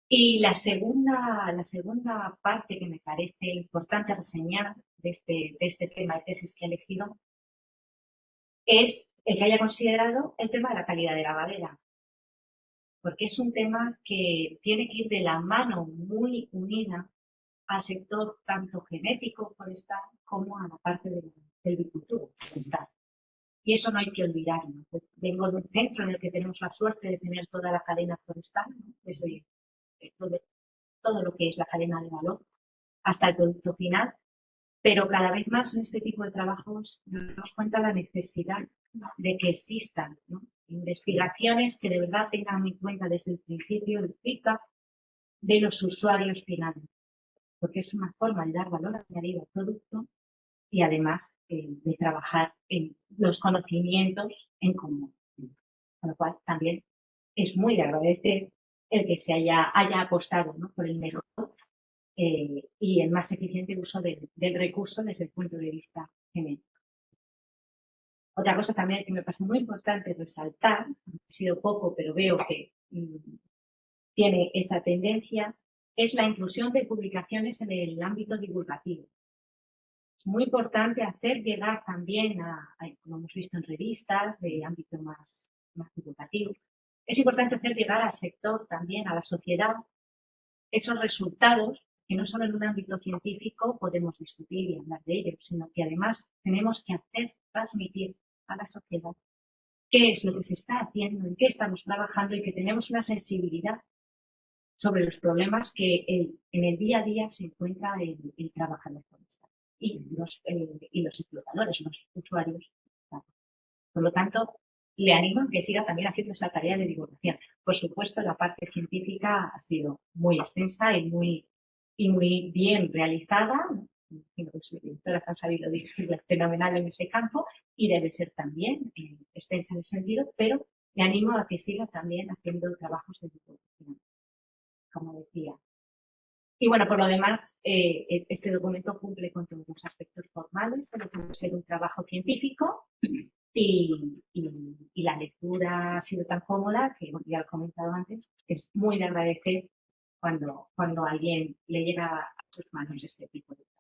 Y la segunda parte que me parece importante reseñar de este tema de tesis que he elegido es el que haya considerado el tema de la calidad de la madera, porque es un tema que tiene que ir de la mano muy unida al sector tanto genético forestal como a la parte de la silvicultura forestal. Y eso no hay que olvidarlo. Vengo de un centro en el que tenemos la suerte de tener toda la cadena forestal, ¿no? Desde todo lo que es la cadena de valor hasta el producto final, pero cada vez más en este tipo de trabajos nos damos cuenta de la necesidad de que existan, ¿no?, investigaciones que de verdad tengan en cuenta desde el principio el feedback de los usuarios finales, porque es una forma de dar valor añadido al producto y además de trabajar en los conocimientos en común. Con lo cual también es muy de agradecer el que se haya apostado, ¿no?, por el mejor y el más eficiente uso del recurso desde el punto de vista genético. Otra cosa también que me parece muy importante resaltar, ha sido poco, pero veo que tiene esa tendencia, es la inclusión de publicaciones en el ámbito divulgativo. Es muy importante hacer llegar también como hemos visto en revistas de ámbito más divulgativo, es importante hacer llegar al sector también, a la sociedad, esos resultados que no solo en un ámbito científico podemos discutir y hablar de ellos, sino que además tenemos que hacer transmitir a la sociedad qué es lo que se está haciendo, en qué estamos trabajando y que tenemos una sensibilidad sobre los problemas que en el día a día se encuentra el trabajador forestal y los explotadores, los usuarios. Por lo tanto, le animo a que siga también haciendo esa tarea de divulgación. Por supuesto, la parte científica ha sido muy extensa y muy bien realizada, ¿no? Los directores han sabido distinguir fenomenal en ese campo y debe ser también extensa en ese sentido, pero le animo a que siga también haciendo trabajos de divulgación, como decía. Y bueno, por lo demás, este documento cumple con todos los aspectos formales de lo que debe ser un trabajo científico y la lectura ha sido tan cómoda que, bueno, ya lo he comentado antes, es muy de agradecer cuando a alguien le llega a sus manos este tipo de trabajo.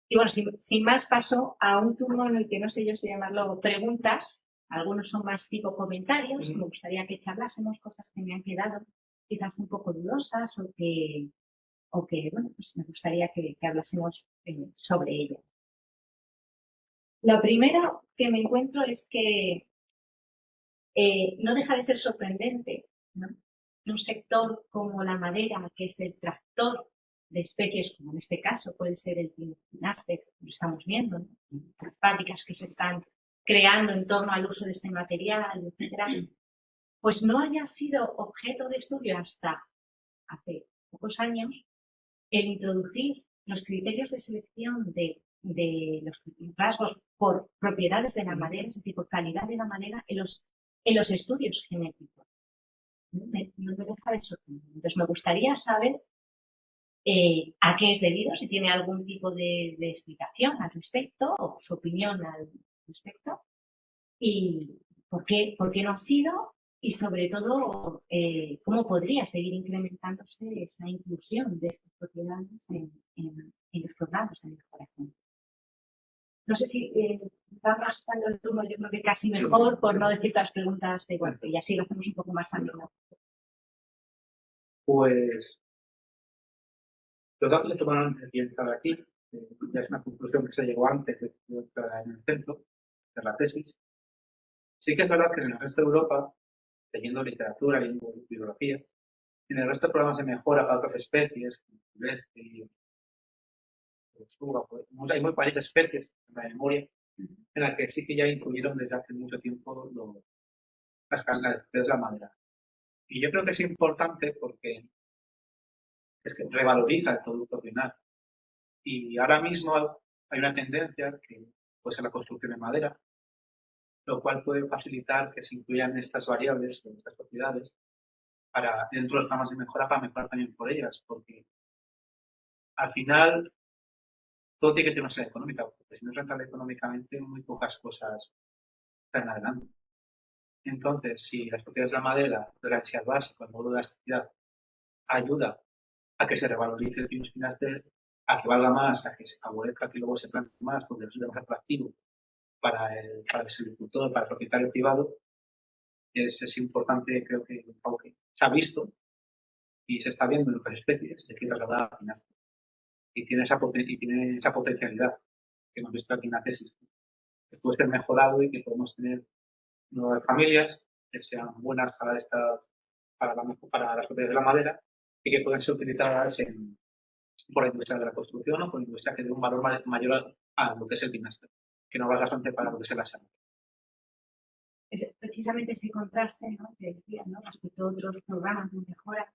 Y bueno, sin más paso a un turno en el que no sé yo si llamarlo preguntas, algunos son más tipo comentarios, me gustaría que charlásemos cosas que me han quedado quizás un poco dudosas o que bueno, pues me gustaría que hablásemos sobre ellas. Lo primero que me encuentro es que no deja de ser sorprendente, ¿no? Un sector como la madera, que es el tractor de especies, como en este caso puede ser el Pinnaster, lo estamos viendo, ¿no? Las prácticas que se están creando en torno al uso de este material, etcétera, pues no haya sido objeto de estudio hasta hace pocos años el introducir los criterios de selección de los rasgos por propiedades de la madera, es decir, por calidad de la madera en los estudios genéticos. No me deja de sorprender. Entonces, me gustaría saber a qué es debido, si tiene algún tipo de explicación al respecto o su opinión al respecto y por qué no ha sido y sobre todo cómo podría seguir incrementándose esa inclusión de estas propiedades en los programas de mejoración. No sé si vamos dando el turno, yo creo que casi mejor por no decir las preguntas de igual, y así lo hacemos un poco más ameno. Pues los datos que tomaron bien estar aquí, ya es una conclusión que se llegó antes de entrar en el centro de la tesis. Sí que es verdad que en el resto de Europa, leyendo literatura, leyendo bibliografía, en el resto de programas de mejora para otras especies, como silvestre, hay muy varias especies en la memoria, en las que sí que ya incluyeron desde hace mucho tiempo las cargas de la madera. Y yo creo que es importante porque es que revaloriza el producto final. Y ahora mismo hay una tendencia que puede ser la construcción de madera, lo cual puede facilitar que se incluyan estas variables o estas propiedades dentro de los programas de mejora para mejorar también por ellas, porque al final todo tiene que tener una salida económica, porque si no es rentable económicamente, muy pocas cosas están adelante. Entonces, si las propiedades de la madera, de la densidad básica, el módulo de elasticidad, ayuda a que se revalorice el Pinus Pinnaster, a que valga más, a que se favorezca, que luego se plante más, porque resulta más atractivo para el silvicultor, para el propietario privado, es importante, creo que aunque se ha visto y se está viendo en otras especies, se quiere trasladar a Pinnaster. Y tiene esa potencialidad que hemos visto aquí en la tesis, que puede ser mejorado y que podemos tener nuevas familias que sean buenas para las propiedades de la madera y que pueden ser utilizadas por la industria de la construcción o por la industria que dé un valor mayor a lo que es el Pinnaster, que no valga solamente para lo que es la sangre. Es precisamente ese contraste, ¿no?, que decía, ¿no?, respecto a otros programas de mejora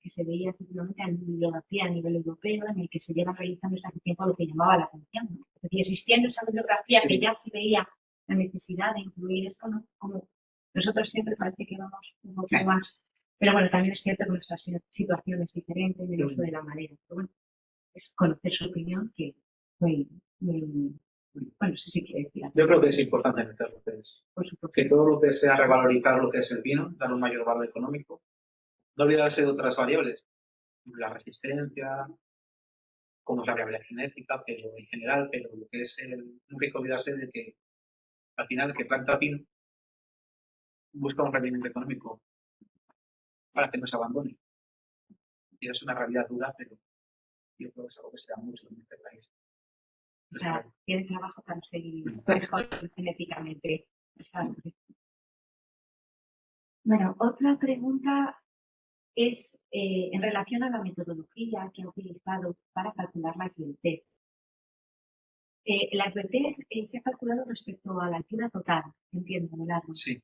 que se veía efectivamente en bibliografía a nivel europeo, en el que se lleva realizando desde hace tiempo lo que llamaba la atención, ¿no? Es decir, existiendo esa bibliografía que ya se veía la necesidad de incluir esto, ¿no?, como nosotros siempre parece que vamos un poco más, pero bueno, también es cierto que nuestras situaciones diferentes en el uso de la madera, pero bueno, es conocer su opinión que muy bueno, sí quiere decir. Yo creo que es importante meterlo, que todo lo que sea revalorizar lo que es el vino, dar un mayor valor económico, no olvidarse de otras variables, la resistencia, como es la variable genética, pero en general, pero lo que es nunca hay que olvidarse de que al final el que planta vino busca un rendimiento económico para que no se abandone. Y es una realidad dura, pero yo creo que es algo que se da mucho en este país. O sea, tiene trabajo para seguir mejor genéticamente. Bueno, otra pregunta es en relación a la metodología que ha utilizado para calcular la SLT. El adverter se ha calculado respecto a la altura total, entiendo, del árbol. Sí.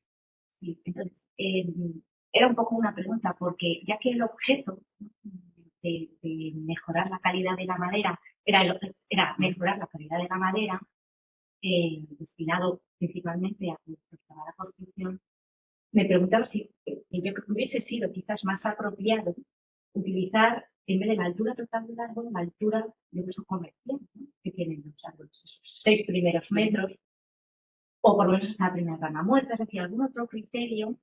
Sí, entonces, era un poco una pregunta, porque ya que el objeto, ¿no?, de mejorar la calidad de la madera era mejorar la calidad de la madera, destinado principalmente a la construcción, me preguntaba si yo creo que hubiese sido quizás más apropiado utilizar, en vez de la altura total del árbol, la altura de uso comercial, ¿no?, que tienen los árboles, esos 6 primeros metros, o por lo menos hasta la primera rama muerta, es decir, algún otro criterio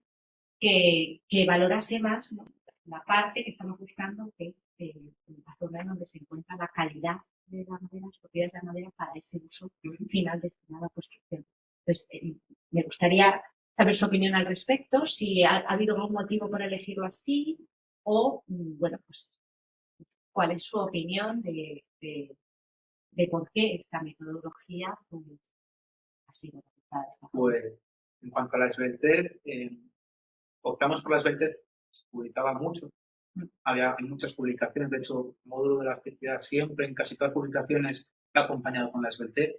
que valorase más, ¿no?, la parte que estamos buscando, que es la zona en donde se encuentra la calidad de la madera, las propiedades de la madera para ese uso final destinado a construcción. Entonces, me gustaría saber su opinión al respecto, si ha habido algún motivo por elegirlo así, o, bueno, pues, cuál es su opinión de por qué esta metodología pues, ha sido realizada de esta forma. Pues, en cuanto a la esbeltez, optamos por la esbeltez, se publicaba mucho. Había muchas publicaciones, de hecho, el módulo de la actividad siempre, en casi todas las publicaciones, está acompañado con la esbeltez,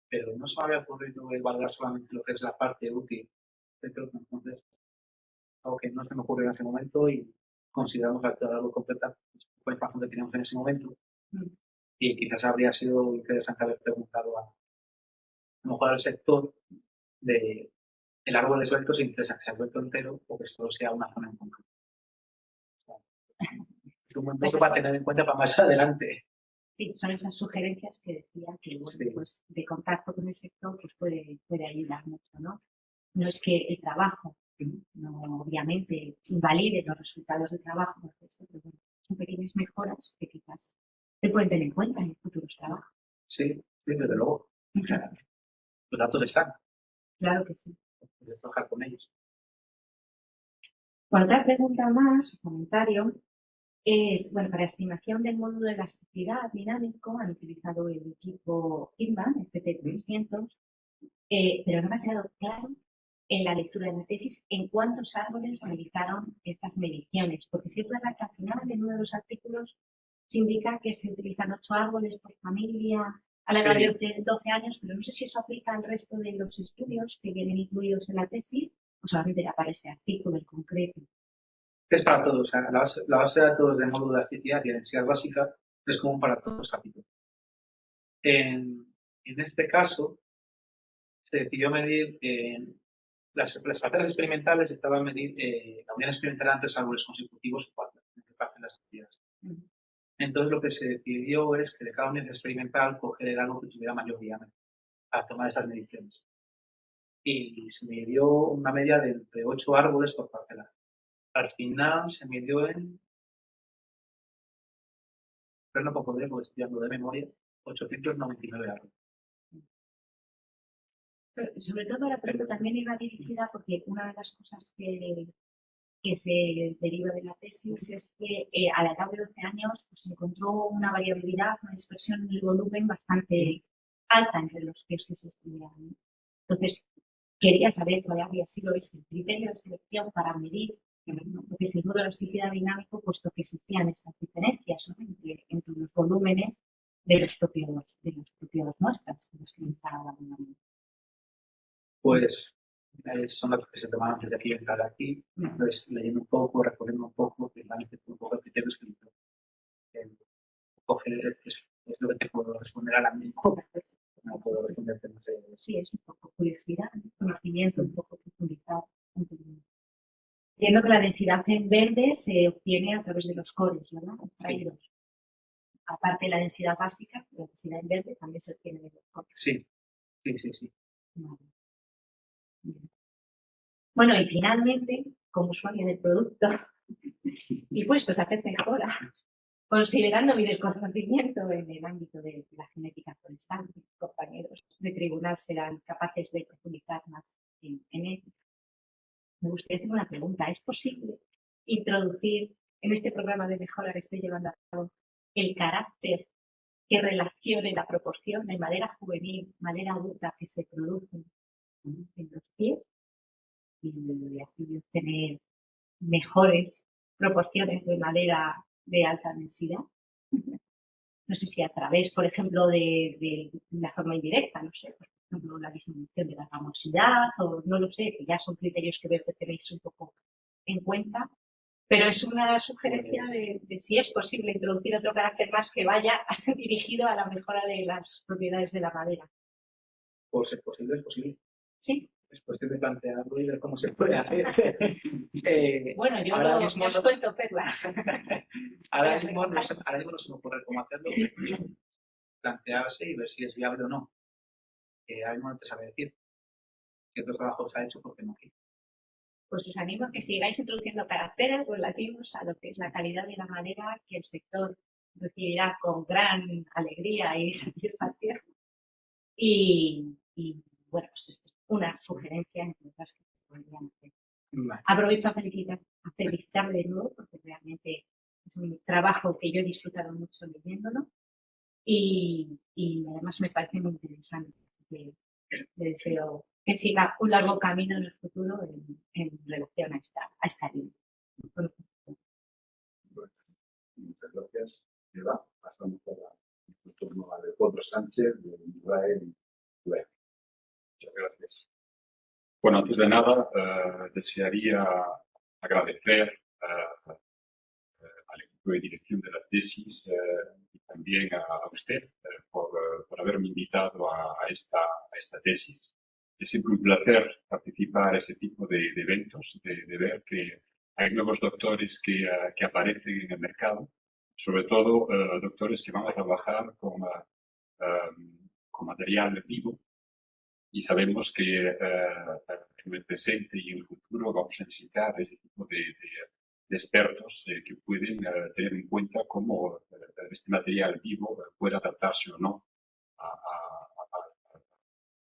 pero no se me había ocurrido valorar solamente lo que es la parte útil. Entonces, algo que no se me ocurrió en ese momento y consideramos algo completa con la información que teníamos en ese momento. Y quizás habría sido interesante haber preguntado a lo mejor al sector de el árbol suelto, si interesa que sea suelto entero o que solo sea una zona en concreto. Es un buen punto para tener en cuenta para más adelante. Sí, son esas sugerencias que decía que, bueno, Sí. pues de contacto con el sector pues puede ayudar mucho, ¿no? No es que el trabajo, no, obviamente, invalide los resultados del trabajo, pero bueno, son pequeñas mejoras que quizás se pueden tener en cuenta en futuros trabajos. Sí, desde luego. O sea, los datos están, Claro que sí. puedes trabajar con ellos. Bueno, otra pregunta más, comentario, es, bueno, para estimación del módulo de elasticidad dinámico han utilizado el equipo Inman, ST300, pero no me ha quedado claro en la lectura de la tesis en cuántos árboles realizaron estas mediciones, porque si es verdad que al final en uno de los artículos se indica que se utilizan 8 árboles por familia a la edad de 12 años, pero no sé si eso aplica al resto de los estudios que vienen incluidos en la tesis o solamente era para ese artículo en concreto. Es para todos, o sea, la base de datos del módulo de actividad y densidad básica es común para todos los capítulos. En este caso, se decidió medir las partes experimentales, estaba a medir la unión experimental de 3 árboles consecutivos o 4, en que parten las actividades. Entonces lo que se decidió es que de cada unidad experimental coger el árbol que tuviera mayor diámetro para tomar estas mediciones. Y se midió una media de entre 8 árboles por parcela. Al final se midió en, pero no puedo poner porque estoy hablando de memoria, 899 árboles. Pero sobre todo la pregunta también iba dirigida porque una de las cosas que se deriva de la tesis es que a la edad de 12 años pues, se encontró una variabilidad, una dispersión en el volumen bastante alta entre los que se estudiaban, ¿no? Entonces, quería saber cuál había sido ese criterio de selección para medir lo que es el modo de elasticidad dinámico, puesto que existían esas diferencias, ¿no?, entre los volúmenes de las propias muestras de los que estaba hablando. Pues son datos que se tomaron desde aquí y entrar aquí. Entonces, leyendo un poco, recorriendo un poco, finalmente un poco de criterios que es lo que te puedo responder ahora mismo. No puedo responderte, no sé. Sí, es un poco curiosidad, conocimiento, un poco profundizar. Entiendo que la densidad en verde se obtiene a través de los cores, ¿verdad? Extraídos. Sí. Aparte de la densidad básica, la densidad en verde también se obtiene de los cores. Sí. Vale. Bueno, y finalmente, como usuaria del producto y puestos a hacer mejora, considerando mi desconocimiento en el ámbito de la genética forestal, mis compañeros de tribunal serán capaces de profundizar más en ello. Me gustaría hacer una pregunta. ¿Es posible introducir en este programa de mejora que estoy llevando a cabo el carácter que relacione la proporción de madera juvenil, madera adulta que se produce en los pies y así obtener mejores proporciones de madera de alta densidad? no sé si a través, por ejemplo, de la forma indirecta, no sé, por ejemplo, la disminución de la famosidad, o no lo sé, que ya son criterios que veo que tenéis un poco en cuenta, pero es una sugerencia de si es posible introducir otro carácter más que vaya dirigido a la mejora de las propiedades de la madera. Por ser posible, es posible. Sí. Es cuestión de plantearlo y ver cómo se puede hacer. Bueno, yo ahora no mismo os cuento perlas. ahora mismo no se me ocurre cómo hacerlo. Plantearse y ver si es viable o no. Ahora mismo no te sabe decir. Ciertos trabajos se ha hecho porque no quiere. Pues os animo a que sigáis introduciendo caracteres relativos a lo que es la calidad de la madera que el sector recibirá con gran alegría y satisfacción. Y bueno, pues esto es una sugerencia entre otras que podrían hacer. Vale. Aprovecho a felicitarle de nuevo porque realmente es un trabajo que yo he disfrutado mucho leyéndolo y además me parece muy interesante. Así que le deseo que siga un largo camino en el futuro en relación a esta línea. Muchas gracias, Eva. Pasamos ahora el turno a Alejandro Sánchez, de Israel. Muchas gracias. Bueno, antes de nada, desearía agradecer al equipo de dirección de la tesis y también a usted por haberme invitado a esta tesis. Es siempre un placer participar en ese tipo de eventos, de ver que hay nuevos doctores que aparecen en el mercado, sobre todo doctores que van a trabajar con material vivo. Y sabemos que en el presente y en el futuro vamos a necesitar ese tipo de expertos que pueden tener en cuenta cómo este material vivo puede adaptarse o no al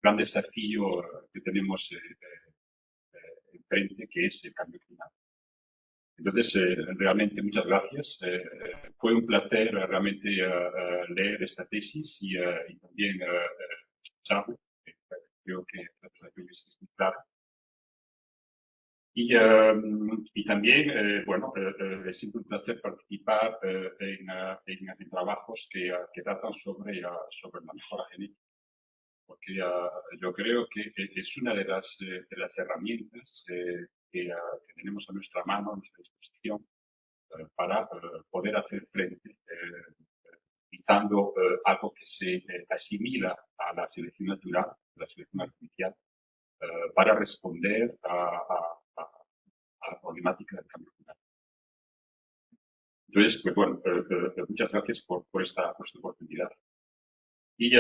gran desafío que tenemos enfrente, que es el cambio climático. Entonces, realmente muchas gracias. Fue un placer realmente leer esta tesis y también escucharlo. Creo que la presentación es muy clara. Y también, bueno, es siempre un placer participar en trabajos que tratan sobre la mejora genética, porque yo creo que es una de las herramientas que tenemos a nuestra mano, a nuestra disposición, para poder hacer frente, utilizando algo que se asimila a la selección natural, a la selección artificial, para responder a la problemática del cambio climático. Entonces, pues bueno, muchas gracias por esta oportunidad. Y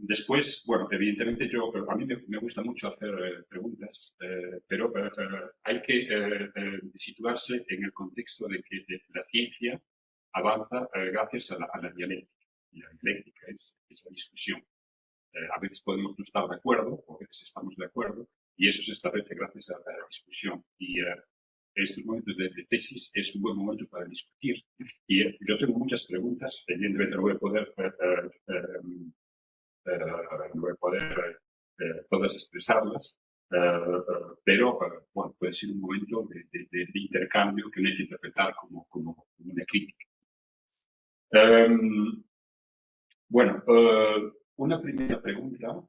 después, bueno, evidentemente a mí me gusta mucho hacer preguntas, pero hay que situarse en el contexto de que la ciencia avanza gracias a la dialéctica. Y la dialéctica es esa discusión. A veces podemos no estar de acuerdo, o a veces estamos de acuerdo, y eso se establece gracias a la discusión. Y estos momentos de tesis es un buen momento para discutir. Y yo tengo muchas preguntas, evidentemente no voy a poder todas expresarlas, pero bueno, puede ser un momento de intercambio que no hay que interpretar como una crítica. Bueno, una primera pregunta.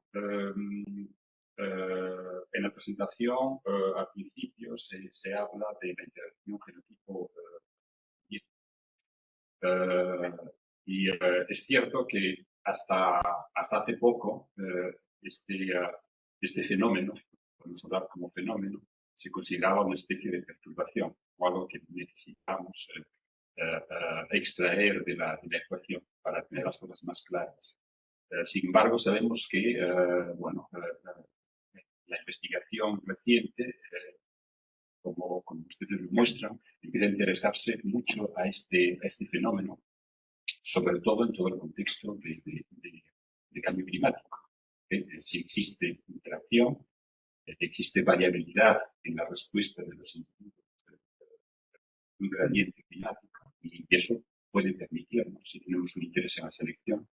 En la presentación, al principio, se habla de la interacción genotipo y es cierto que hasta hace poco este fenómeno, podemos hablar como fenómeno, se consideraba una especie de perturbación o algo que necesitamos extraer de la ecuación para tener las cosas más claras. Sin embargo, sabemos que bueno, la investigación reciente, como ustedes lo muestran, empieza a interesarse mucho a este fenómeno, sobre todo en todo el contexto de cambio climático. Si existe interacción, existe variabilidad en la respuesta de los individuos un gradiente climático, y eso puede permitirnos, si tenemos un interés en la selección,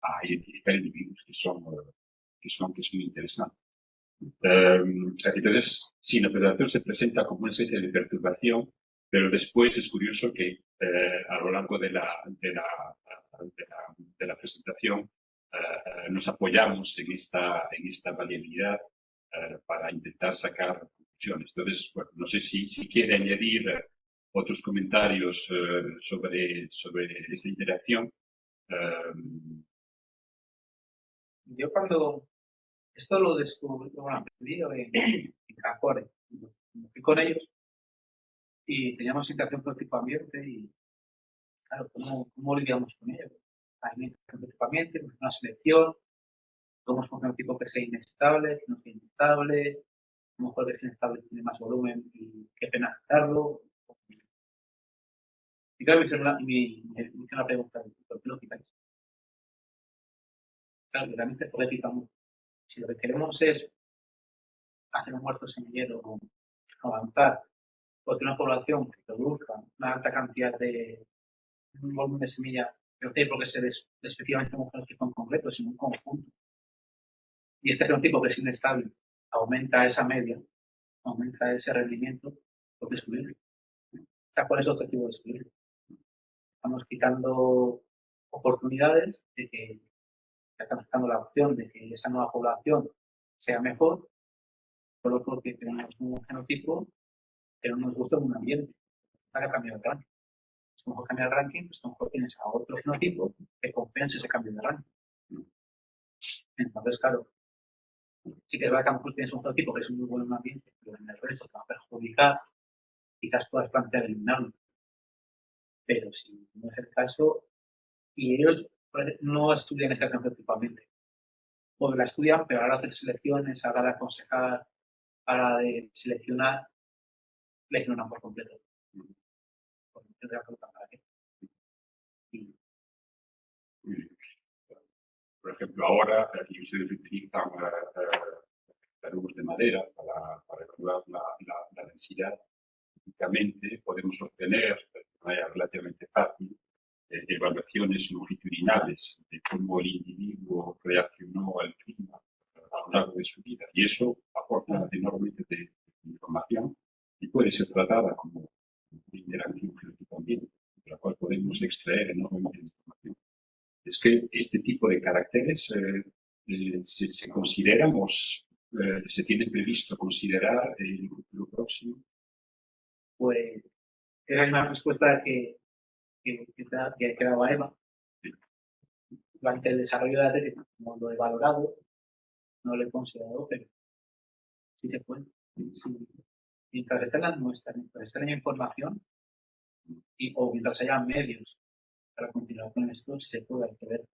a identificar individuos que son interesantes. Entonces, sí, la presentación se presenta como una especie de perturbación, pero después es curioso que a lo largo de la de la presentación, nos apoyamos en esta variabilidad para intentar sacar conclusiones. Entonces, bueno, no sé si quiere añadir otros comentarios sobre esta interacción. Yo cuando esto lo descubrí, bueno, aprendí en Cacore, me fui con ellos y teníamos interacción con el tipo ambiente y, claro, ¿cómo lidiamos con ello? Hay una interacción con el tipo ambiente, una selección, cómo funciona un tipo que sea inestable, que no sea inestable, a lo mejor que sea inestable tiene más volumen y qué pena quitarlo. Y claro, me hicieron la pregunta, ¿por qué lo quitáis? Claro, realmente por qué quitamos. Si lo que queremos es hacer un muerto semillero o avanzar, porque una población que produzca una alta cantidad de un volumen de semilla, no tiene por qué ser específicamente un fenotipo en concreto, sino un conjunto. Y este fenotipo que es inestable aumenta esa media, aumenta ese rendimiento, por descubrirlo. ¿Cuál es el objetivo de descubrirlo? Estamos quitando oportunidades de que estamos quitando la opción de que esa nueva población sea mejor, solo porque tenemos un fenotipo que no nos gusta en un ambiente. Para cambiar el ranking. Si mejor cambiar el ranking, pues a lo mejor tienes a otro fenotipo que compense ese cambio de ranking. Entonces, claro, si que es verdad que a lo mejor tienes un fenotipo que es muy bueno en un ambiente, pero en el resto te va a perjudicar, quizás puedas plantear eliminarlo. Pero si no es el caso, y ellos no estudian esta principalmente, o la estudian, pero ahora hacen selecciones, ahora de aconsejar, ahora de seleccionar, le ignoran por completo. Por ejemplo, ahora ustedes utilizan tarugos de madera para evaluar la densidad. Típicamente podemos obtener de manera relativamente fácil evaluaciones longitudinales de cómo el individuo reaccionó al clima a lo largo de su vida. Y eso aporta enormemente de información y puede ser tratada como una interacción fenotipo-ambiente, de la cual podemos extraer enormemente de información. Es que este tipo de caracteres se consideran o se tiene previsto considerar en el futuro próximo. Pues era una respuesta que daba Eva. Durante el desarrollo de la tesis no lo he valorado, no lo he considerado, pero sí se puede. Sí. Mientras estén las muestras, mientras estén en información o mientras haya medios para continuar con esto, sí se puede. Hay que ver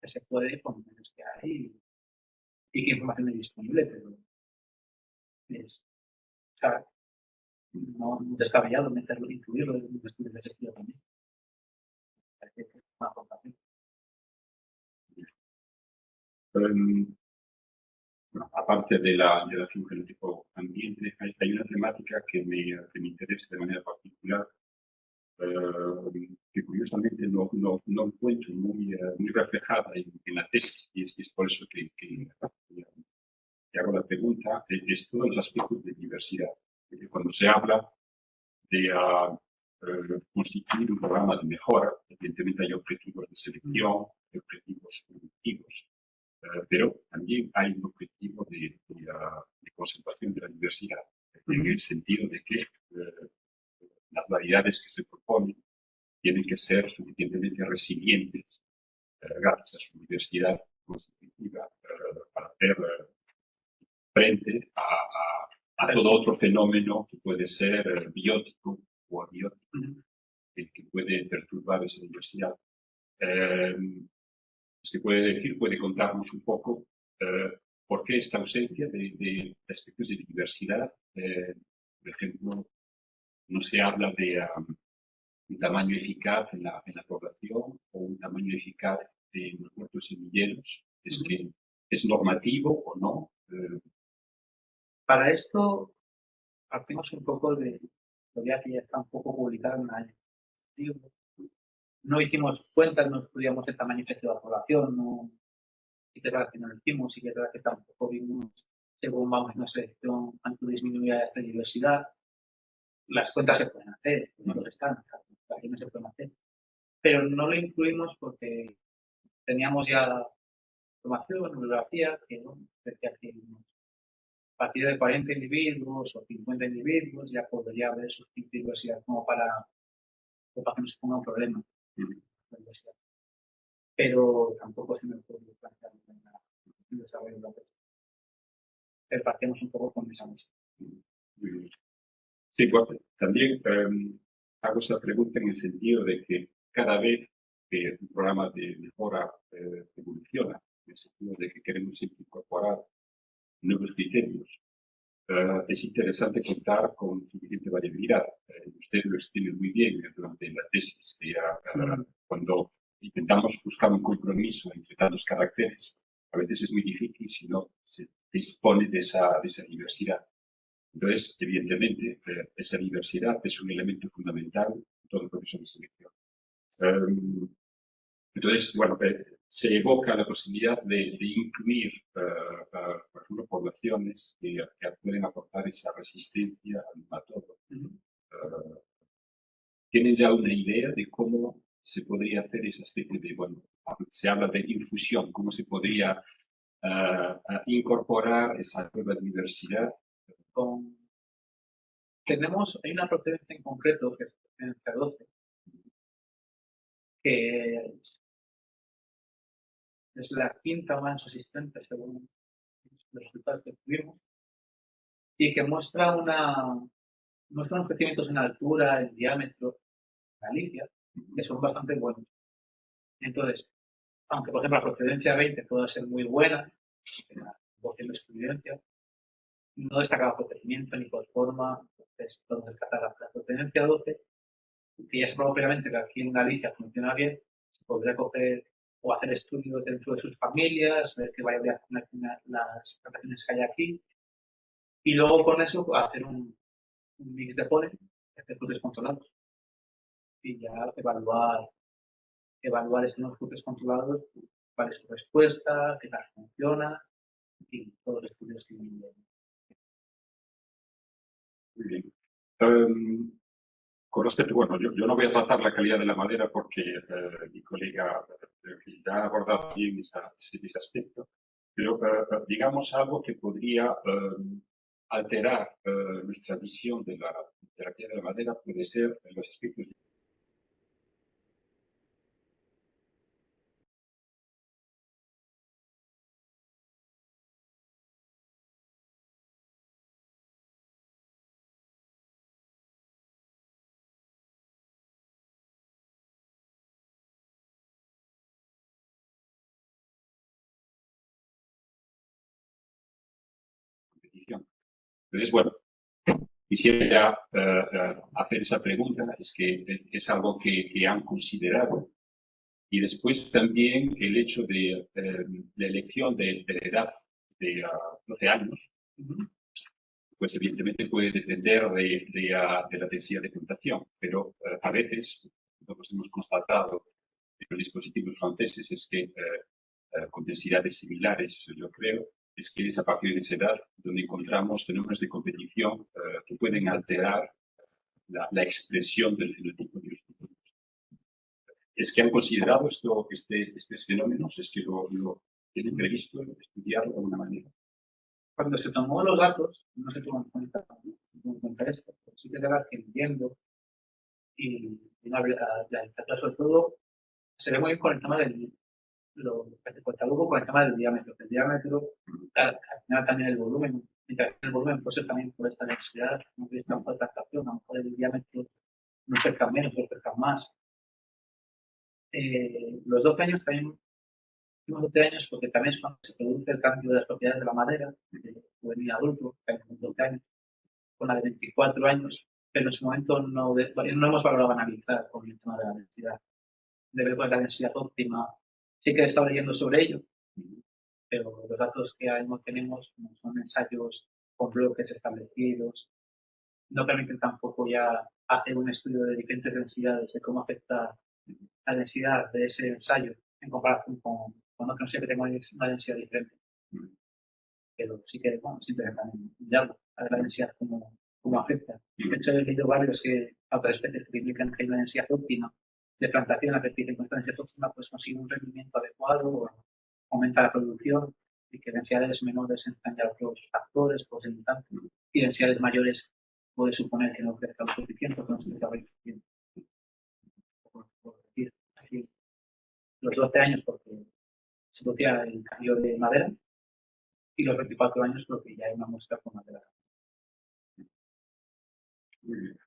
que se puede con medios que hay y qué información es disponible, pero es, o sea, no descabellado meterlo, incluirlo en un estudio de ese estilo también. Parece que es una aportación. Bueno, aparte de la fenotipo ambiente, hay una temática que me interesa de manera particular, que curiosamente no encuentro muy reflejada en la tesis, y es por eso que hago la pregunta, es todo el aspecto de diversidad. Cuando se habla de constituir un programa de mejora, evidentemente hay objetivos de selección, objetivos productivos, pero también hay un objetivo de conservación de la diversidad, en el sentido de que las variedades que se proponen tienen que ser suficientemente resilientes gracias a su diversidad constitutiva para hacer frente a todo otro fenómeno que puede ser biótico o abiótico, que puede perturbar esa diversidad. Se puede decir, puede contarnos un poco por qué esta ausencia de aspectos de diversidad. Por ejemplo, no se habla de un tamaño eficaz en la población o un tamaño eficaz en los huertos semilleros. ¿Es que es normativo o no? Para esto, partimos un poco de teoría que ya está un poco publicada en un libro. No hicimos cuentas, no estudiamos el tamaño efectivo de la población, no, sí que es verdad que no lo hicimos, sí que es verdad que tampoco vimos, según vamos en una selección, cuánto disminuía esta diversidad. Las cuentas se pueden hacer, no están, las no se pueden hacer. pero no lo incluimos porque teníamos ya información, bibliografía, que bueno, decía que a partir de 40 individuos o 50 individuos ya podría haber suficiente diversidad como para que no se ponga un problema. Pero tampoco se me puede plantear un desarrollo de la tesis. Pero partimos un poco con esa mesa. Sí, bueno, también hago esa pregunta en el sentido de que cada vez que un programa de mejora evoluciona, en el sentido de que queremos siempre incorporar nuevos criterios, es interesante contar con suficiente variabilidad. Usted lo explica muy bien durante la tesis, que cuando intentamos buscar un compromiso entre tantos caracteres, a veces es muy difícil si no se dispone de esa diversidad. Entonces, evidentemente, esa diversidad es un elemento fundamental en todo el proceso de selección. Entonces, bueno, se evoca la posibilidad de incluir, por ejemplo, poblaciones que pueden aportar esa resistencia al nematodo. ¿Tienen ya una idea de cómo se podría hacer esa especie de, bueno, se habla de infusión, cómo se podría incorporar esa nueva diversidad? Hay una procedencia en concreto, que es la procedencia 12, que es la quinta más resistente según los resultados que tuvimos, y que muestra unos crecimientos en altura, en diámetro, en Galicia, que son bastante buenos. Entonces, aunque por ejemplo la procedencia 20 pueda ser muy buena, en la porción de estudiantia, no destacaba por crecimiento ni por forma, entonces podemos descartar la procedencia 12, que ya es probado previamente que aquí en Galicia funciona bien, se podría coger o hacer estudios dentro de sus familias, ver qué variabilidad tienen las plantaciones que hay aquí, y luego con eso hacer un mix de polen, hacer frutos controlados, y ya evaluar esos frutos controlados, cuál es su respuesta, qué tal funciona, y todos los estudios que vienen. Muy bien. Con respecto, bueno, yo no voy a tratar la calidad de la madera porque mi colega ya ha abordado bien ese aspecto, pero digamos algo que podría alterar nuestra visión de la calidad de la madera puede ser los aspectos de competición. Entonces, bueno, quisiera hacer esa pregunta, es que es algo que han considerado. Y después también el hecho de la elección de la edad de 12 años, pues evidentemente puede depender de la densidad de plantación, pero a veces lo que hemos constatado en los dispositivos franceses es que con densidades similares, yo creo, es que es a partir de esa edad donde encontramos fenómenos de competición que pueden alterar la expresión del fenotipo de los tipos. ¿Es que han considerado estos fenómenos? ¿Es que lo tienen previsto estudiarlo de alguna manera? Cuando se tomó los datos, no se tuvo en cuenta esto, pero sí que es verdad que viendo y la literatura sobre todo, se ve muy bien con el tema del con el tema del diámetro. El diámetro, al final también el volumen, mientras el volumen puede ser también por esta densidad, no hay tanta captación, a lo mejor el diámetro no cerca menos, no cerca más. Los 12 años también, los 12 años porque también es cuando se produce el cambio de las propiedades de la madera, de juvenil adulto, que hay 12 años, con la de 24 años, pero en su momento no hemos valorado analizar con el tema de la densidad. De ver cuál es la densidad óptima. Sí que he estado leyendo sobre ello, pero los datos que no tenemos no son ensayos con bloques establecidos, no permiten tampoco ya hacer un estudio de diferentes densidades, de cómo afecta la densidad de ese ensayo en comparación con otro ensayo que tenga una densidad diferente. Pero sí que, bueno, es interesante mirarlo, a ver la densidad cómo afecta. De hecho, he leído varios que a otras especies que indican que hay una densidad óptima de plantación, que dicen que en cierta forma pues consigue un rendimiento adecuado, o aumenta la producción, y que densidades menores entran ya otros factores, pues en tanto, y densidades mayores puede suponer que no crezca lo suficiente, que no se crezca lo suficiente. Por decir, así, los 12 años porque se producía el cambio de madera, y los 24 años porque ya hay una muestra con madera.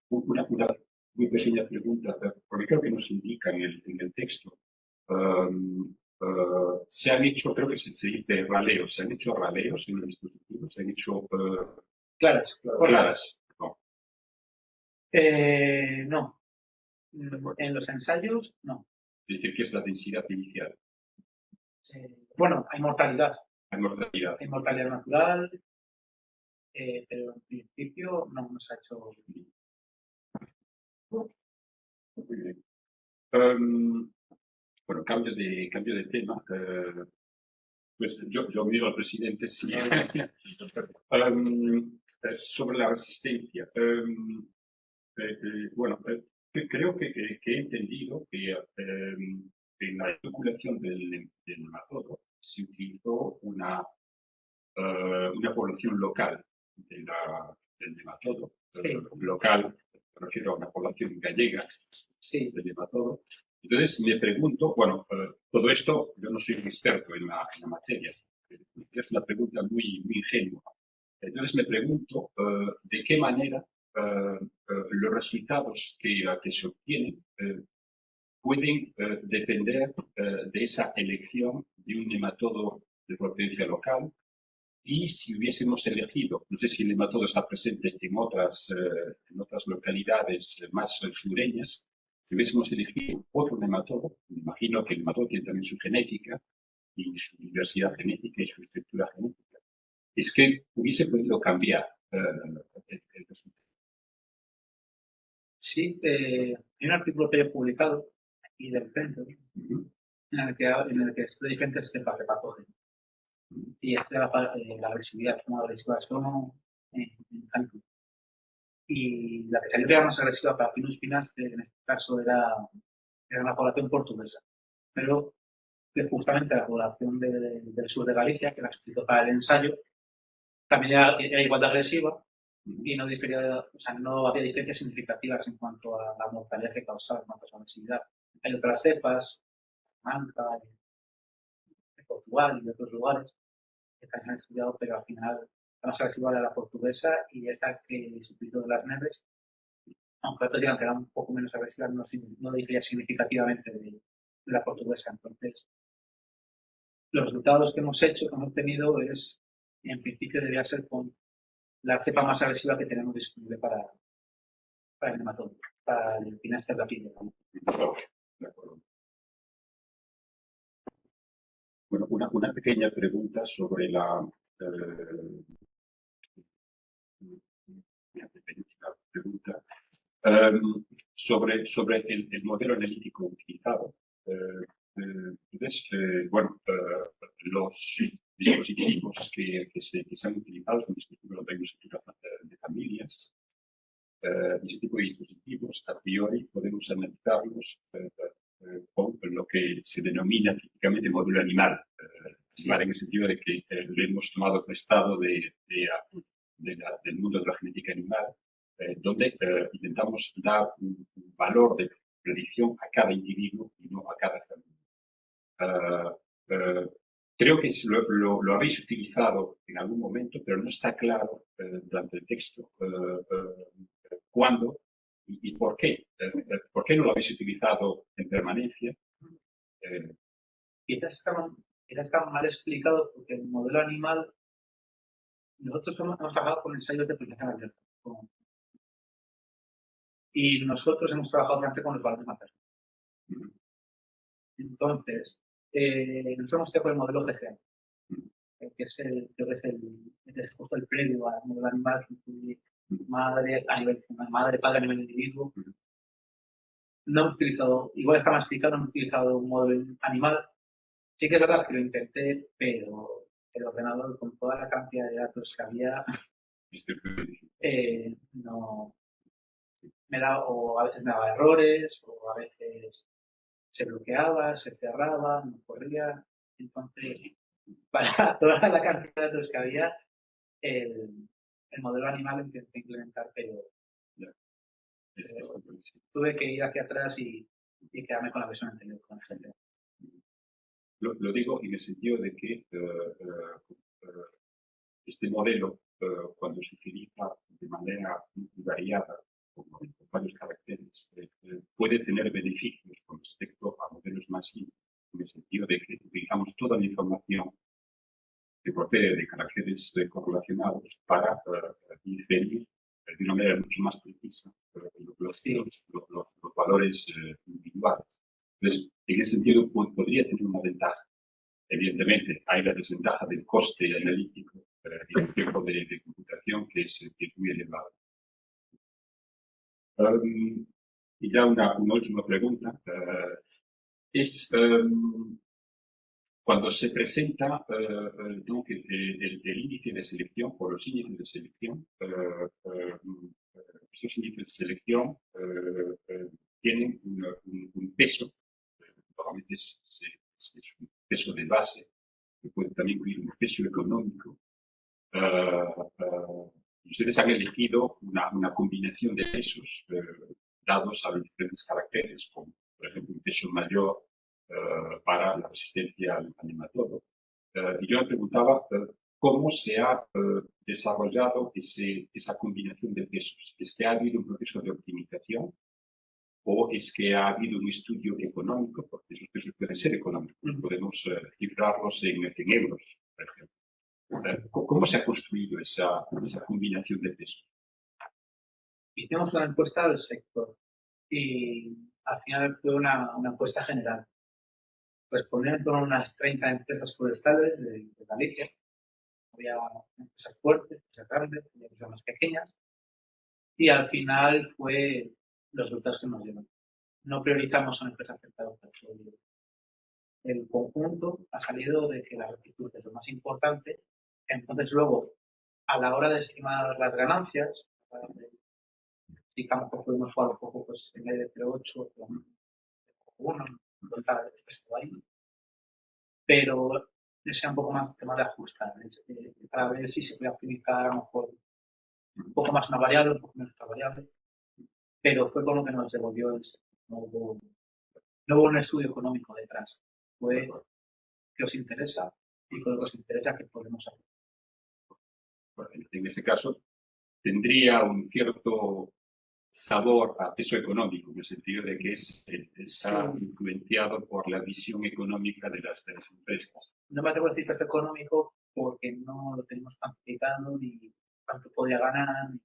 Una muy pequeña pregunta, porque creo que nos indica en el texto. Se han hecho, creo que se dice raleos, se han hecho raleos en el dispositivo, se han hecho Claras. claras. No. No. En los ensayos, no. Es decir, que es la densidad inicial. Bueno, hay mortalidad. Hay mortalidad. Hay mortalidad natural, pero en principio no nos ha hecho. Muy bien. Bueno, cambio de tema. Pues yo digo al presidente sí. Sobre la resistencia. Bueno, creo que he entendido que en la inoculación del nematodo se utilizó una población local del nematodo. Sí. Local, me refiero a una población gallega Sí. del nematodo. Entonces me pregunto, bueno, todo esto, yo no soy un experto en la materia, es una pregunta muy ingenua. Entonces me pregunto de qué manera los resultados que se obtienen pueden depender de esa elección de un nematodo de procedencia local, y si hubiésemos elegido, no sé si el nematodo está presente en otras localidades más sureñas, si hubiésemos elegido otro nematodo, me imagino que el nematodo tiene también su genética y su diversidad genética y su estructura genética, es que hubiese podido cambiar el resultado. Sí, hay un artículo que he publicado aquí del centro, en el que estudia diferentes cepas de patógenos. Y estudia la agresividad, como agresiva son en cálculo. Y la que salió que era más agresiva para Pinus pinaster, en este caso era una población portuguesa. Pero que justamente la población del sur de Galicia, que la explicó para el ensayo, también era igual de agresiva y no difería, o sea, no había diferencias significativas en cuanto a la mortalidad que causaba, en cuanto a su agresividad. Hay otras cepas, Manca, de Portugal y de otros lugares, que también han estudiado, pero al final la más agresiva era la portuguesa, y esa que se utilizó de las Neves, aunque otros digan que era un poco menos agresiva, no difería significativamente de la portuguesa. Entonces, los resultados que hemos tenido es, en principio, debería ser con la cepa más agresiva que tenemos disponible para el nematodo, para el Pinaster rapide. De acuerdo. Bueno, una pequeña pregunta sobre la pregunta sobre el modelo analítico utilizado. Entonces, bueno, los dispositivos que se han utilizado son dispositivos de estructura de familias. Y ese tipo de dispositivos, a priori, podemos analizarlos con lo que se denomina típicamente modelo animal. Animal en el sentido de que lo hemos tomado prestado del mundo de la genética animal, donde intentamos dar un valor de predicción a cada individuo y no a cada familia. Creo que lo habéis utilizado en algún momento, pero no está claro durante el texto cuándo y por qué. ¿Por qué no lo habéis utilizado en permanencia? Quizás está mal explicado, porque el modelo animal, nosotros hemos trabajado con ensayos de aplicación abierta. Y nosotros hemos trabajado bastante con los valores maternos. Entonces, nosotros hemos hecho con el modelo GGA, que es justo el previo al modelo animal, que incluye madre, padre a nivel individuo. No hemos utilizado, igual está más explicado, no hemos utilizado un modelo animal. Sí que es verdad que lo intenté, pero el ordenador, con toda la cantidad de datos que había, no me da, o a veces me daba errores, o a veces se bloqueaba, se cerraba, no corría. Entonces, para toda la cantidad de datos que había, el modelo animal lo intenté implementar, pero tuve que ir hacia atrás y quedarme con la versión anterior, con el GTO. Lo digo en el sentido de que este modelo, cuando se utiliza de manera variada, con varios caracteres, puede tener beneficios con respecto a modelos más simples, en el sentido de que utilizamos toda la información que procede de caracteres correlacionados para inferir de una manera mucho más precisa los valores individuales. Entonces, en ese sentido, podría tener una ventaja. Evidentemente, hay la desventaja del coste analítico y el tiempo de computación que es muy elevado. Y ya una última pregunta. Cuando se presenta el índice de selección o los índices de selección, estos índices de selección tienen un peso, normalmente es un peso de base, que puede también incluir un peso económico. Ustedes han elegido una combinación de pesos dados a los diferentes caracteres, como por ejemplo un peso mayor para la resistencia al nematodo. Y yo me preguntaba cómo se ha desarrollado esa combinación de pesos. ¿Es que ha habido un proceso de optimización o es que ha habido un estudio económico? Porque esos pesos pueden ser económicos, podemos cifrarlos en euros, por ejemplo. ¿Cómo se ha construido esa combinación de pesos? Hicimos una encuesta del sector y al final fue una encuesta general. Respondieron con unas 30 empresas forestales de Galicia. Había empresas fuertes, empresas grandes, empresas más pequeñas. Y al final fue los resultados que nos dieron. No priorizamos a una empresa afectada. El conjunto ha salido de que la rectitud es lo más importante. Entonces luego, a la hora de estimar las ganancias, digamos que pudimos jugar un poco pues, en vez de 0,8 con 1, no está expreso ahí. Pero sea un poco más tema de ajustar, para ver si se puede optimizar a lo mejor un poco más una variable, un poco menos otra variable. Pero fue con lo que nos devolvió el sector. No hubo un estudio económico detrás. Fue que os interesa y con lo que os interesa que podemos hacer. Bueno, en ese caso, tendría un cierto sabor a peso económico, en el sentido de que está influenciado por la visión económica de las empresas. No me atrevo a decir peso económico porque no lo tenemos cuantificado ni cuánto podría ganar, ni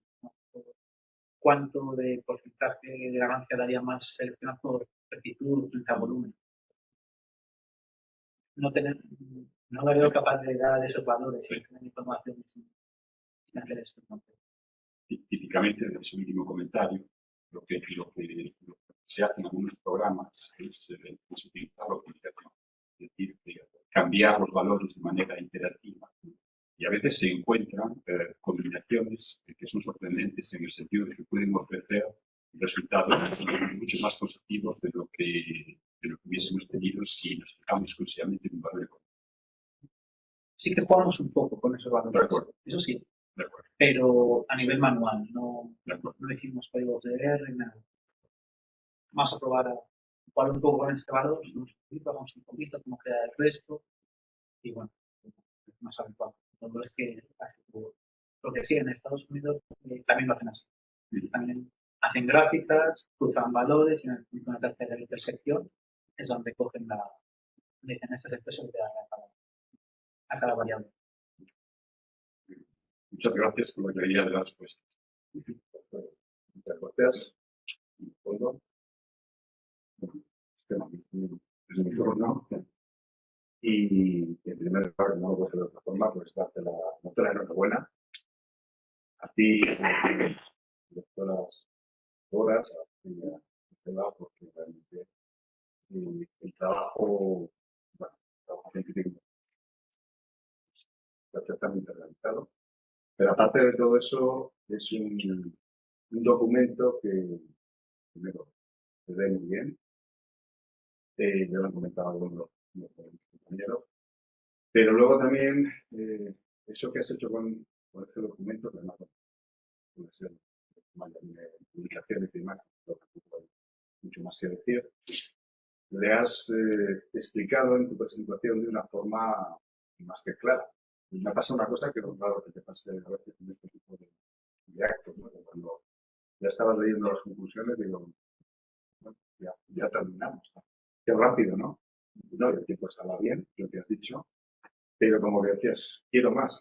cuánto de porcentaje de ganancia daría más seleccionado por rectitud frente a volumen. No me veo capaz de dar esos valores sin tener información sin hacer eso. Típicamente, en ese último comentario, lo que se hace en algunos programas es utilizar la optimización, es decir, cambiar los valores de manera iterativa. Y a veces se encuentran combinaciones que son sorprendentes en el sentido de que pueden ofrecer resultados mucho más positivos de lo que hubiésemos tenido si nos fijamos exclusivamente en un valor económico. Sí que jugamos un poco con esos valores. De acuerdo. Eso sí. De acuerdo. Pero a nivel manual, no hicimos códigos de R, nada. Vamos a probar a jugar un poco con este valor, vamos un poquito, cómo queda el resto, y bueno, es más adecuado. Lo es que lo que sí en Estados Unidos también lo hacen así. También hacen gráficas, cruzan valores y en una tercera intersección es donde cogen dicen estas expresiones de a cada variable. Muchas gracias por la claridad de las respuestas. Muchas gracias. Es mi turno. Y en primer lugar, no lo puedo hacer de otra forma, pues darte la enhorabuena. A ti, doctoras horas, porque realmente el trabajo, bueno, el trabajo científico perfectamente realizado. Pero aparte de todo eso, es un documento que, primero, se ve muy bien, ya lo han comentado algunos de mis compañeros. Pero luego también, eso que has hecho con este documento, que además puede ser de publicaciones y demás, creo que hay mucho más que decir, le has explicado en tu presentación de una forma más que clara. Y me ha pasado una cosa que no es raro que te pase a veces en este tipo de actos, ¿no? Que cuando ya estabas leyendo las conclusiones, digo, bueno, ya terminamos, ¿no? Qué rápido, ¿no? No, el tiempo estaba bien, lo que has dicho, pero como que decías, quiero más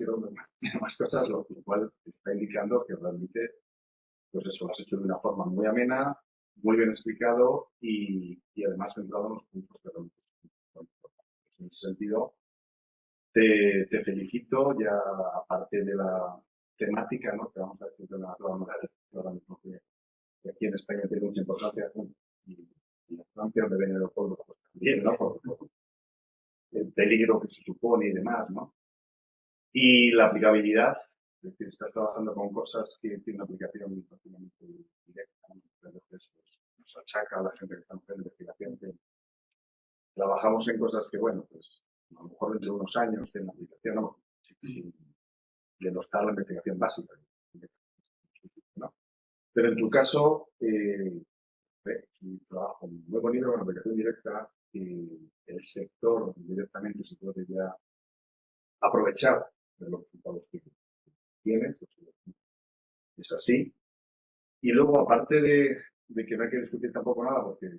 cosas, lo cual está indicando que realmente, pues eso, lo has hecho de una forma muy amena, muy bien explicado y además centrado en los puntos que realmente son importantes. En ese sentido, te felicito, ya aparte de la temática, ¿no? Que vamos a decir de la moral, ahora mismo que aquí en España tiene mucha importancia, ¿no? y la Francia, donde viene el pueblo, pues también, ¿no? Por el peligro que se supone y demás, ¿no? Y la aplicabilidad, es decir, estás trabajando con cosas que tienen una aplicación prácticamente directa, ¿no? Entonces, pues, nos achaca a la gente que está en investigación que trabajamos en cosas que, bueno, pues a lo mejor dentro de unos años tienen aplicación, ¿no? Sin denostar la investigación básica, ¿no? Pero en tu caso, es un trabajo muy bonito con aplicación directa y el sector directamente se puede ya aprovechar de los resultados que tienes, es así. Y luego, aparte de que no hay que discutir tampoco nada, porque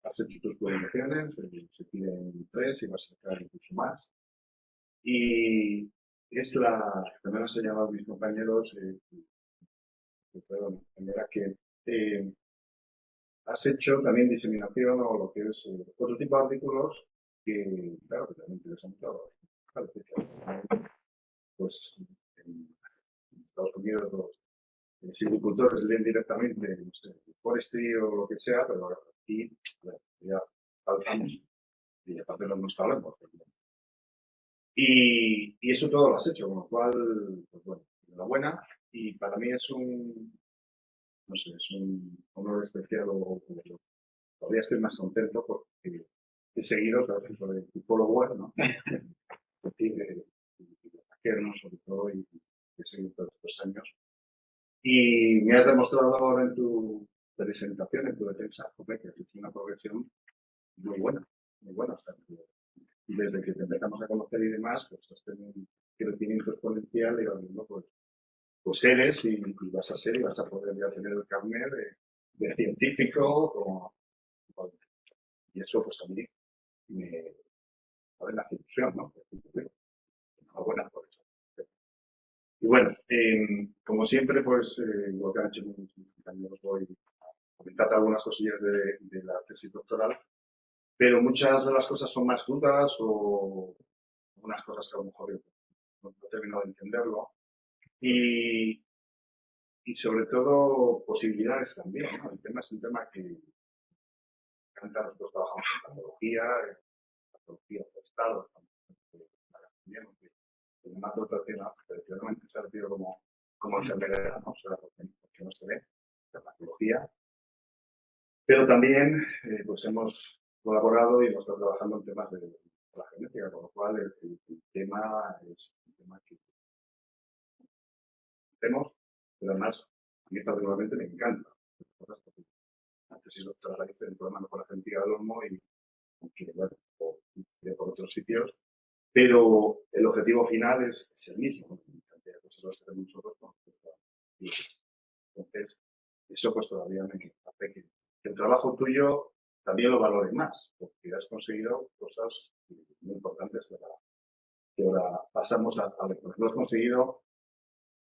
has hecho tus publicaciones, se piden 3 y vas a sacar incluso más. Y es también han señalado mis compañeros, que has hecho también diseminación o lo que es otro tipo de artículos que, claro, que también interesan mucho. Claro, pues en Estados Unidos los silvicultores leen directamente, no sé, forestry o lo que sea, pero aquí bueno, ya faltamos y aparte no nos hablamos. Y eso todo lo has hecho, con lo cual, pues bueno, enhorabuena. Y para mí es no sé, es un honor especial o todavía estoy más contento porque he seguido, ¿sabes? Sobre tu follower, ¿no? Es decir, de sobre todo, y he seguido todos estos años. Y me has demostrado ahora en tu presentación, en tu defensa, joder, que has hecho una progresión muy buena, muy buena. O sea, y desde que te empezamos a conocer y demás, pues has tenido un crecimiento exponencial y ahora mismo, pues eres y vas a ser y vas a poder ya tener el carnet de científico y eso pues a mí me da la ilusión, ¿no? Enhorabuena por eso. Y bueno, como siempre, pues lo que han hecho mis compañeros voy a comentar algunas cosillas de la tesis doctoral, pero muchas de las cosas son más dudas o unas cosas que a lo mejor yo no he terminado de entenderlo. Y sobre todo posibilidades también, ¿no? El tema es un tema que me encanta. Nosotros trabajamos en patología forestal, que además tradicionalmente se ha referido como enfermedad, ¿no? O sea, porque no se ve, dermatología. Pero también pues hemos colaborado y hemos estado trabajando en temas de la genética, con lo cual el tema es un tema que hacemos, pero además a mí particularmente me encanta. La tesis doctoral la hice en el programa de la genética del olmo y aunque, bueno, por otros sitios, pero el objetivo final es el mismo, ¿no? Cantidad de cosas las hacemos nosotros con entonces, eso pues todavía me hace que el trabajo tuyo también lo valore más, porque has conseguido cosas muy importantes que ahora pasamos a ver. Has conseguido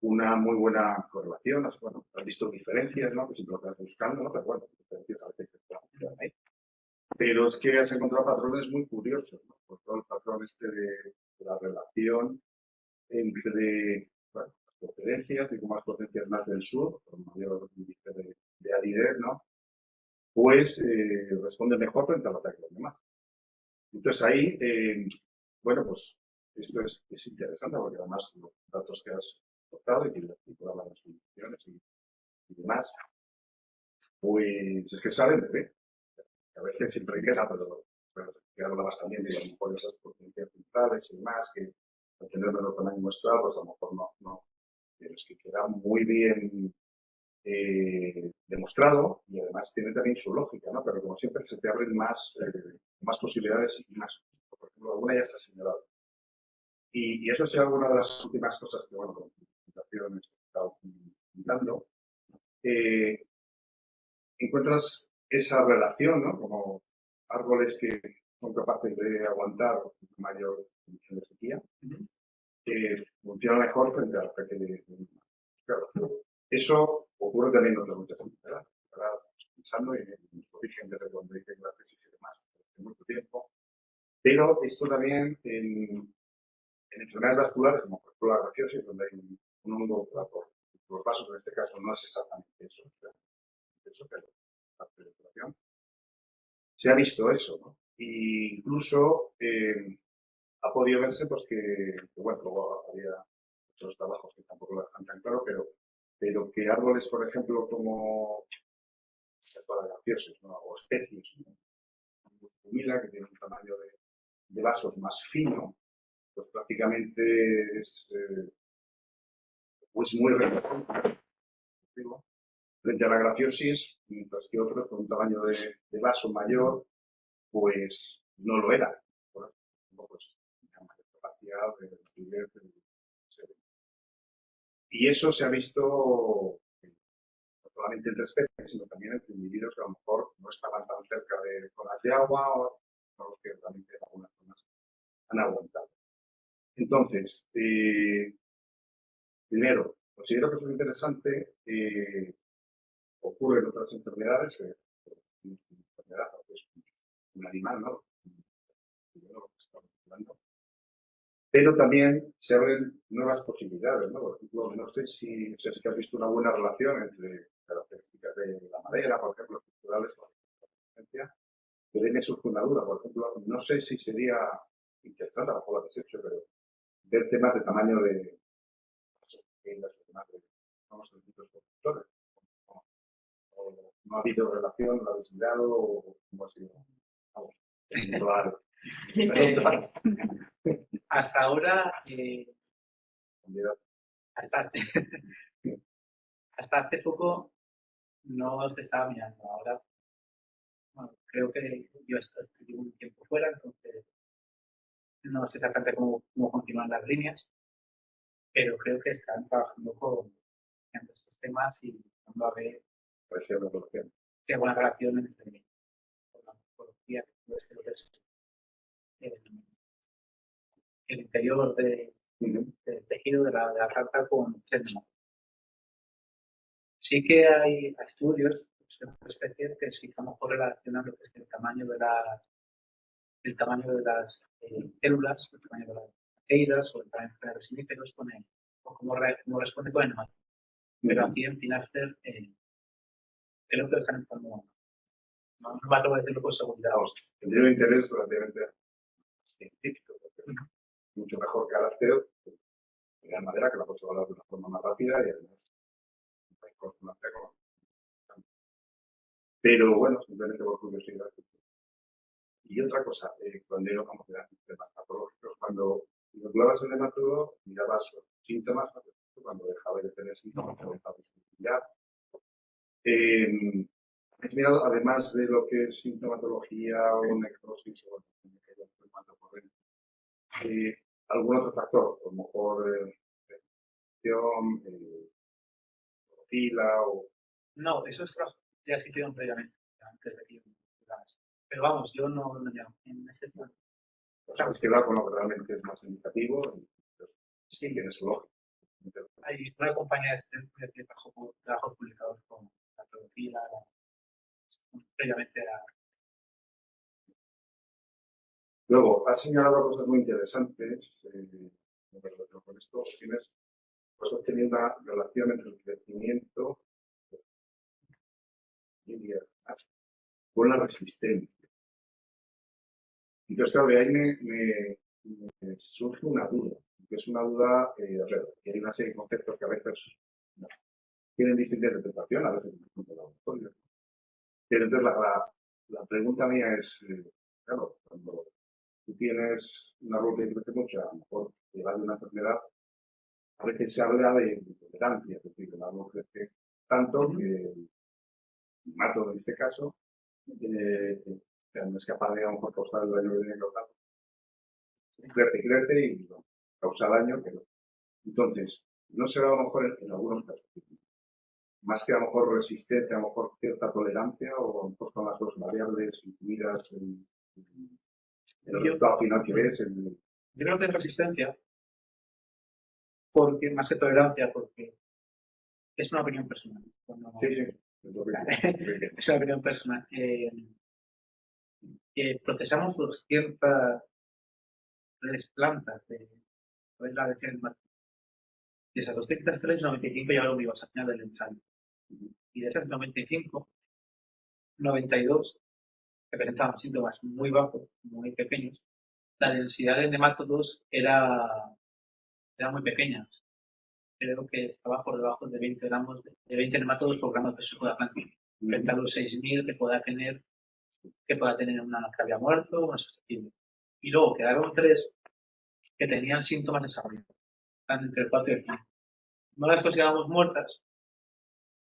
una muy buena correlación, bueno, has visto diferencias, ¿no? Que siempre lo estás buscando, ¿no? Pero bueno, diferencias a veces que ahí. Pero es que has encontrado patrones muy curiosos, ¿no? Por todo el patrón de la relación entre, bueno, las potencias y como las potencias más del sur, por mayor índice de aridez, ¿no? Pues responde mejor frente al ataque de los demás. Entonces ahí, bueno, pues esto es interesante porque además los datos que has aportado y que todas las soluciones y demás, pues es que salen de ver. que a veces siempre queda, pero que hablabas también de a lo mejor esas potencias centrales y demás, que al tener menor tamaño muestral, pues a lo mejor no. Pero es que queda muy bien demostrado y además tiene también su lógica, ¿no? Pero como siempre se te abren más posibilidades y más. Por ejemplo, alguna ya se ha señalado. Y eso es alguna de las últimas cosas que, bueno, con la presentación he estado comentando. Encuentras esa relación, ¿no? Como árboles que son capaces de aguantar mayor condición de sequía, que funciona mejor frente a la pequeña. Claro, eso ocurre también en otras muchas enfermedades. Pensando en el origen de cuando dicen la tesis y demás, hace mucho tiempo. Pero esto también en enfermedades vasculares, como por ejemplo la grafiosis, donde hay un hongo por los vasos, en este caso no es exactamente eso, pero la proliferación. Se ha visto eso, ¿no? Y incluso ha podido verse pues que bueno, luego había otros trabajos que tampoco lo dejan tan claro, pero que árboles, por ejemplo, como la grafiosis, ¿no? O especies, ¿no? Humila, que tiene un tamaño de vasos más fino, pues prácticamente es pues muy representativo frente a la grafiosis, mientras que otros con un tamaño de vaso mayor, pues no lo era. Por ejemplo, pues una mayor capacidad de recibir. Y eso se ha visto no solamente entre especies, sino también entre individuos que a lo mejor no estaban tan cerca de zonas de agua o los que realmente en algunas zonas han aguantado. Entonces, primero, considero que es muy interesante, ocurre en otras enfermedades, una enfermedad, es un animal, ¿no? Pero también se abren nuevas posibilidades, ¿no? Por ejemplo, no sé si has visto una buena relación entre características de la madera, por ejemplo, estructurales con la resistencia, que tiene su fundadura. Por ejemplo, no sé si sería interesante, a lo mejor lo has hecho, pero ver temas de tamaño de temas de distintos constructores. No ha habido relación, lo habéis mirado, o cómo ha sido. Vamos, claro. Hasta ahora, hasta hace poco no se estaba mirando. Ahora, bueno, creo que yo estoy un tiempo fuera, entonces no sé exactamente cómo continúan las líneas, pero creo que están trabajando en estos temas y vamos a ver si hay alguna relación entre la morfología que puede ser el interior del tejido de la planta con sedimento. Sí que hay estudios de especies que sí que a lo mejor relacionan lo que es el tamaño de las células, el tamaño de las proteínas o el tamaño de los siníferos con o cómo responde con el maíz. Pero aquí en Finaster creo que están entrando. No va a decirlo con seguridad. Tendría un interés relativamente científico, porque es mucho mejor que Alasteo, la madera que la puedes evaluar de una forma más rápida y además hay consonancia con. Pero bueno, simplemente por curiosidad. Y otra cosa, cuando yo como temas patológicos, cuando inoculabas el nematodo, mirabas los síntomas, cuando dejaba de tener síntomas, comenzaba a distinguir. He mirado, además de lo que es sintomatología o necrosis o algún otro factor, a lo mejor fila o. No, eso es ya se hicieron previamente, antes de que pero vamos, yo no llamo en este tema. Sabes que va con lo que realmente es más indicativo y sí, tiene su lógica. Hay una compañía de trabajos publicados con la fila previamente a. Luego, has señalado cosas muy interesantes. Con esto has obtenido una relación entre el crecimiento con la resistencia. Entonces, claro, de ahí me surge una duda, que es una duda, que hay una serie de conceptos que a veces tienen distinta interpretación, a veces pero entonces la la pregunta mía es, claro, cuando tú tienes una ruta que crece mucho, a lo mejor llevar una enfermedad, a veces se habla de tolerancia, es decir, el árbol crece tanto que el mato en este caso no es capaz de a lo mejor causar el daño de los datos. Crece y bueno, causa daño, pero entonces no será a lo mejor en algunos casos más que a lo mejor resistente, a lo mejor cierta tolerancia o a lo mejor son las dos variables incluidas en el resultado final que ves. Yo creo que es resistencia, porque más que tolerancia, porque es una opinión personal. Sí, sí. Es lo que Es una opinión personal. Procesamos 200 plantas de la de de esas 203, 95 llegaron vivas al final del ensayo. Y de esas 95, 92 que presentaban síntomas muy bajos, muy pequeños. La densidad de nemátodos era muy pequeña. Creo que estaba por debajo de 20 gramos, de 20 nemátodos por gramo de peso de la planta, frente a los 6.000 que pueda tener una que había muerto o una susceptible. Y luego quedaron 3 que tenían síntomas desarrollados, están entre el 4 y el 5. No las consideramos muertas,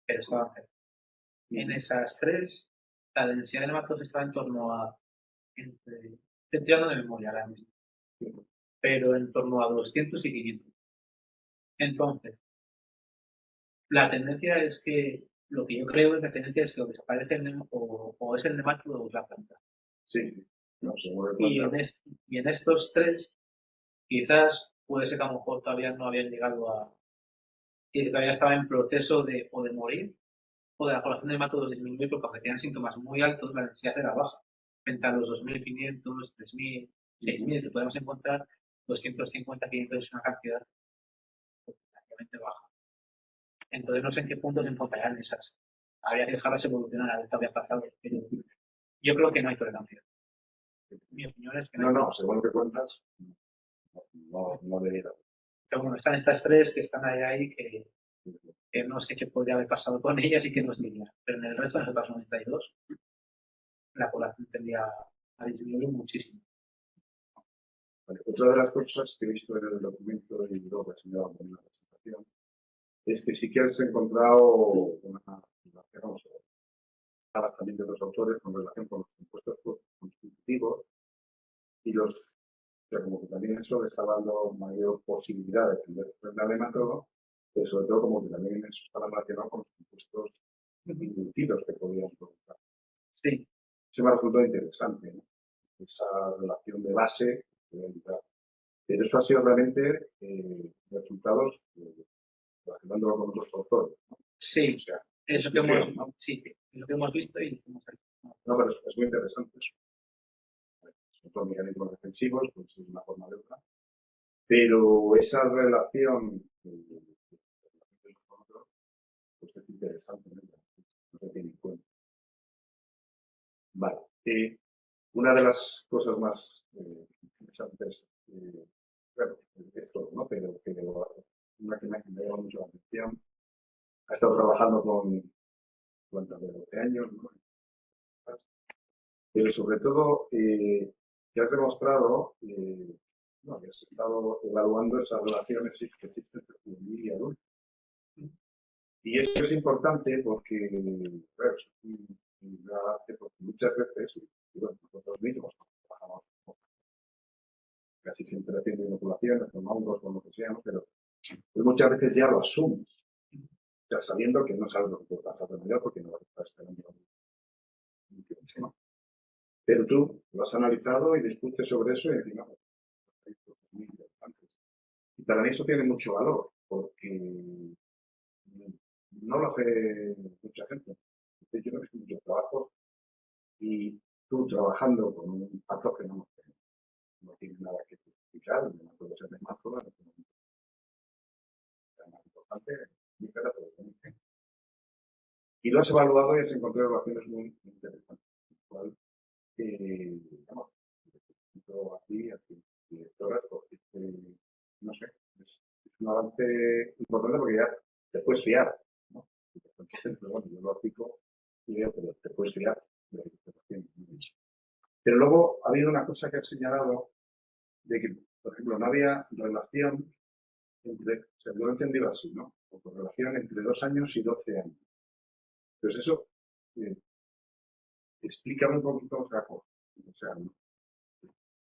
pero estaban cerca. En esas 3, la densidad de nemátodos estaba en torno a, estoy tirando de memoria ahora mismo, pero en torno a 200 y 500. Entonces, la tendencia es que, lo que yo creo es la tendencia es que o desaparece o es el nemátodo o es la planta. Sí, no se mueve Y en estos 3, quizás puede ser que a lo mejor todavía no habían llegado que todavía estaba en proceso de o de morir o de la población de nemátodos disminuir porque aunque tenían síntomas muy altos, la densidad era baja. Frente a los 2.500, 3.000, 6.000 que podemos encontrar, 250, 500 es una cantidad relativamente baja. Entonces no sé en qué punto se encontrarán esas. Habría que dejarlas evolucionar a ver qué había pasado. Pero yo creo que no hay tolerancia. Mi opinión es que no. No, según lo que cuentas, no debería. Pero bueno, están estas 3 que están ahí que no sé qué podría haber pasado con ellas y que nos diría. Pero en el resto de las otras 92, la población tendría a disminuir muchísimo. Vale, otra de las cosas que he visto en el documento y luego he señalado en la presentación es que sí que has encontrado una relación, también de los autores con relación con los compuestos constitutivos y o sea, como que también eso les ha dado mayor posibilidad de tener el nemátodo, pero sobre todo como que también eso está relacionado con los compuestos inducidos que podían provocar. Sí. Eso me ha resultado interesante, ¿no? Esa relación de base. Pero eso ha sido realmente resultados relacionándolo con otros autores, ¿no? Sí, O sea, es lo que hemos, ¿no? Sí, es lo que hemos visto y lo que hemos hecho. No, pero es muy interesante eso. Son todos mecanismos defensivos, pues es una forma de otra. Pero esa relación con otros, pues es interesante, no se tiene en cuenta. Vale. Una de las cosas más interesantes, bueno, es todo, ¿no? Pero una que me ha llamado mucho la atención, ha estado trabajando con plantas de 12 años, ¿no? Pero sobre todo, que has demostrado, no, que has estado evaluando esas relaciones que existen entre juvenil y adulto. Y esto es importante porque, claro, es un avance porque muchas veces, y bueno, nosotros mismos trabajamos casi siempre haciendo inoculaciones con hongos, con lo que sea, ¿no? Pero pues muchas veces ya lo asumes, ya sabiendo que no sabes lo que puede pasar de mayor porque no vas a estar esperando un tiempo, ¿no? Pero tú lo has analizado y discutes sobre eso y encima es muy interesante. Y para mí eso tiene mucho valor porque no lo hace mucha gente. Yo no he visto mucho trabajo y tú trabajando con un patógeno que no tiene nada que justificar, no puede ser más cosas, es más importante, y lo has evaluado y has encontrado relaciones muy interesantes. Cual, vamos, aquí, directoras, porque no sé, es un avance importante porque ya te puedes fiar, ¿no? Entonces, bueno, yo lo aplico y veo que te puedes fiar de lo que estás haciendo. Pero luego ha habido una cosa que ha señalado de que, por ejemplo, no había relación entre, o sea, yo lo he entendido así, ¿no? O correlación entre 2 años y 12 años. Entonces eso, eh, explícame un poquito otra cosa. O sea,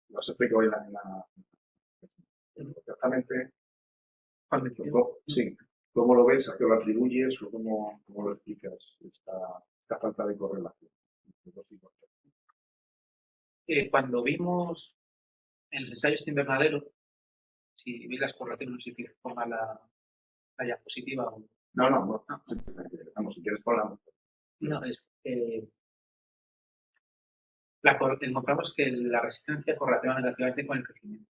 lo has explicado exactamente, sí, cómo lo ves, a qué lo atribuyes o cómo lo explicas esta falta de correlación. Cuando vimos en los ensayos de invernadero, si vi las correlaciones, no sé si ponga la diapositiva o No. Vamos, si quieres ponla. no, es, encontramos que la resistencia correlaciona negativamente con el crecimiento.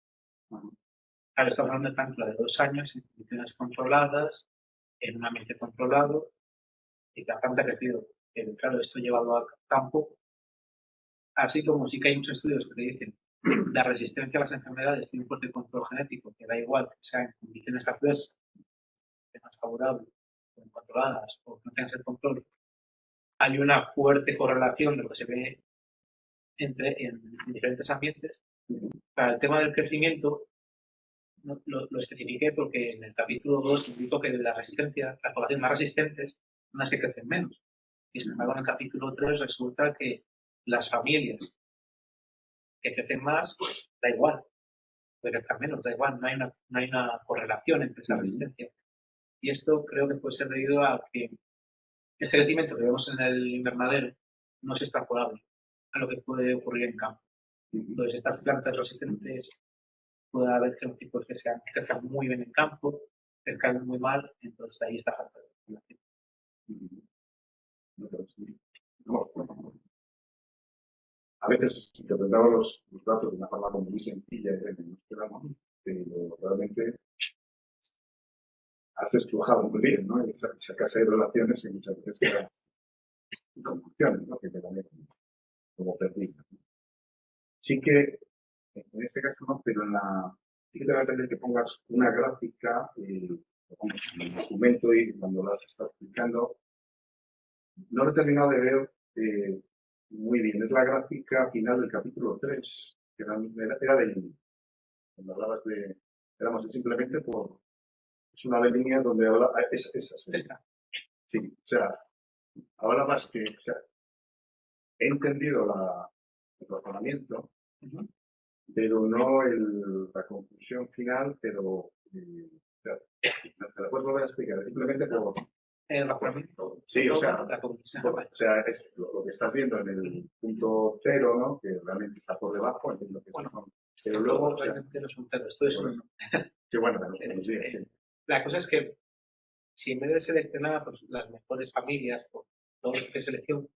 Claro, estamos hablando de tanto de 2 años en condiciones controladas, en un ambiente controlado, y que bastante ha crecido. Pero claro, esto llevado a campo, así como sí que hay muchos estudios que te dicen la resistencia a las enfermedades tiene un fuerte control genético, que da igual que sea en condiciones adversas, más favorables, o controladas, o que no tengas el control. Hay una fuerte correlación de lo que se ve en diferentes ambientes. Para el tema del crecimiento, lo especifiqué porque en el capítulo 2 indico que la resistencia, las poblaciones más resistentes son las que crecen menos. Y sin embargo, en el capítulo 3 resulta que las familias que crecen más, da igual, que crezcan menos, da igual, no hay una correlación entre esa resistencia. Y esto creo que puede ser debido a que ese crecimiento que vemos en el invernadero no es extrapolable a lo que puede ocurrir en campo. Entonces, estas plantas resistentes puede haber genotipos que crezcan muy bien en campo, crezcan muy mal, entonces ahí está falta de regulación. A veces interpretamos los datos de una forma como muy sencilla y que nos quedamos, pero realmente has estrujado muy bien, ¿no? Y sacas ahí relaciones y muchas veces quedan confusiones, ¿no? Que quedan como perdidas. Sí que, en este caso no, pero sí que te va a pedir que pongas una gráfica, lo pongas en el documento y cuando las estás explicando, no lo he terminado de ver muy bien. Es la gráfica final del capítulo 3, que era del, cuando hablabas de, éramos simplemente es una de líneas donde habla, esa sería. Sí, o sea, hablabas que, o sea, he entendido el razonamiento, pero no la conclusión final, pero, o sea, te la puedes volver a explicar, simplemente por... El razonamiento. Sí, o sea, la conclusión. es lo que estás viendo en el punto 0, ¿no? Que realmente está por debajo, entiendo que bueno, son, pero luego, realmente no es un cero, esto es un... Sí, bueno, pero sí. La cosa es que si en vez de seleccionar pues, las mejores familias por todo lo que selección,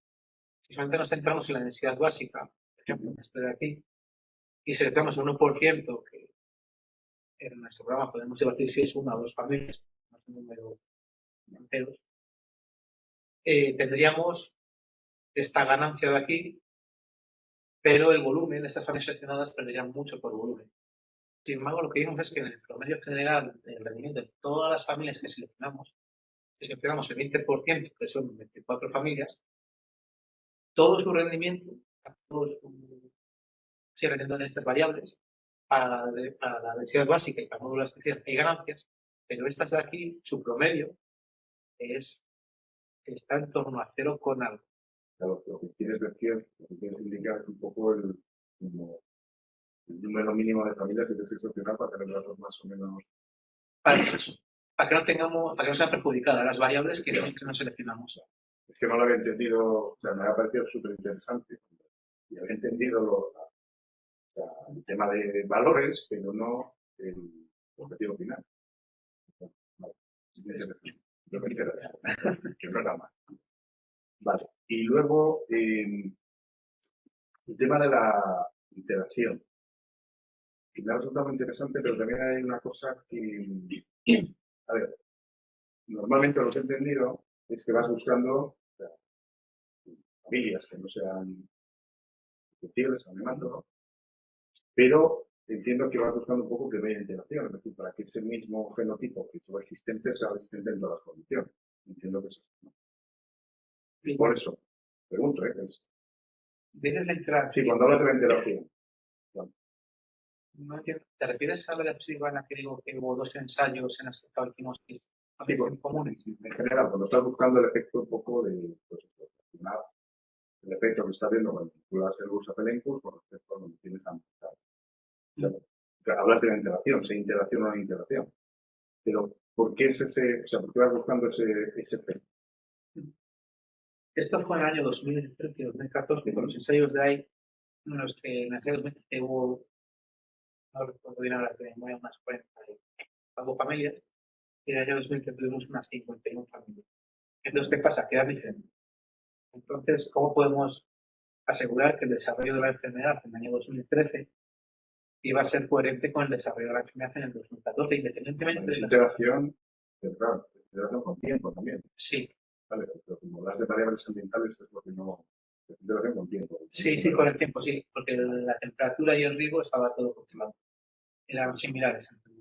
si solamente nos centramos en la densidad básica, por ejemplo, este de aquí, y seleccionamos un 1%, que en nuestro programa podemos debatir si es una o dos familias, no es un número enteros, tendríamos esta ganancia de aquí, pero el volumen, estas familias seleccionadas perderían mucho por volumen. Sin embargo, lo que vimos es que en el promedio general del rendimiento de todas las familias que seleccionamos, si seleccionamos el 20%, que son 24 familias, todo su rendimiento, sigue teniendo estas variables, para la densidad básica y para el módulo de elasticidad hay ganancias, pero estas de aquí, su promedio está en torno a 0 con algo. Claro, lo que quieres decir, lo que quieres indicar es un poco el número mínimo de familias que tienes que seleccionar para tener datos más o menos... Para que no sean perjudicadas las variables que no seleccionamos. Es que no lo había entendido, o sea, me ha parecido súper interesante. Y había entendido el tema de valores, pero no el objetivo final. Vale. Yo me quedo, que no era mal. Vale. Y luego, el tema de la interacción. Y me ha resultado muy interesante, pero también hay una cosa que, a ver, normalmente lo que he entendido es que vas buscando familias que no sean fieles al método, pero entiendo que vas buscando un poco que no haya interacción, es decir, para que ese mismo genotipo que sea existente sea existente en todas las condiciones. Entiendo que es eso, ¿no? Y por eso, pregunto, ¿Dices la interacción? Sí, cuando hablas de la interacción. No entiendo. ¿Te refieres a la diapositiva en la que digo que hubo 2 ensayos en los que establecimos Sí, comunes? en general, cuando estás buscando el efecto un poco de, pues, al final, el efecto que estás viendo cuando vinculas el bus a Pelencus con respecto a donde tienes amplificado. Hablas de la interacción, si hay interacción o no hay interacción. Pero, ¿por qué es ese, o sea, por qué vas buscando ese efecto? Esto fue en el año 2013, 2014, con los ensayos de ahí, en los que en aquel 2013 hubo, no recuerdo bien ahora, que muy unas 40 y algo familias, y en el año 2013 tuvimos unas 51 familias. Entonces, ¿qué pasa? Queda diferente. Entonces, ¿cómo podemos asegurar que el desarrollo de la enfermedad en el año 2013 iba a ser coherente con el desarrollo de la enfermedad en el 2014, independientemente de Esa la... interacción, claro, interacción con tiempo también. Sí, Vale, pero como hablas de variables ambientales es porque no, interacción con tiempo. sí, con el tiempo, sí, porque la temperatura y el riego estaba todo controlado. Eran similares entre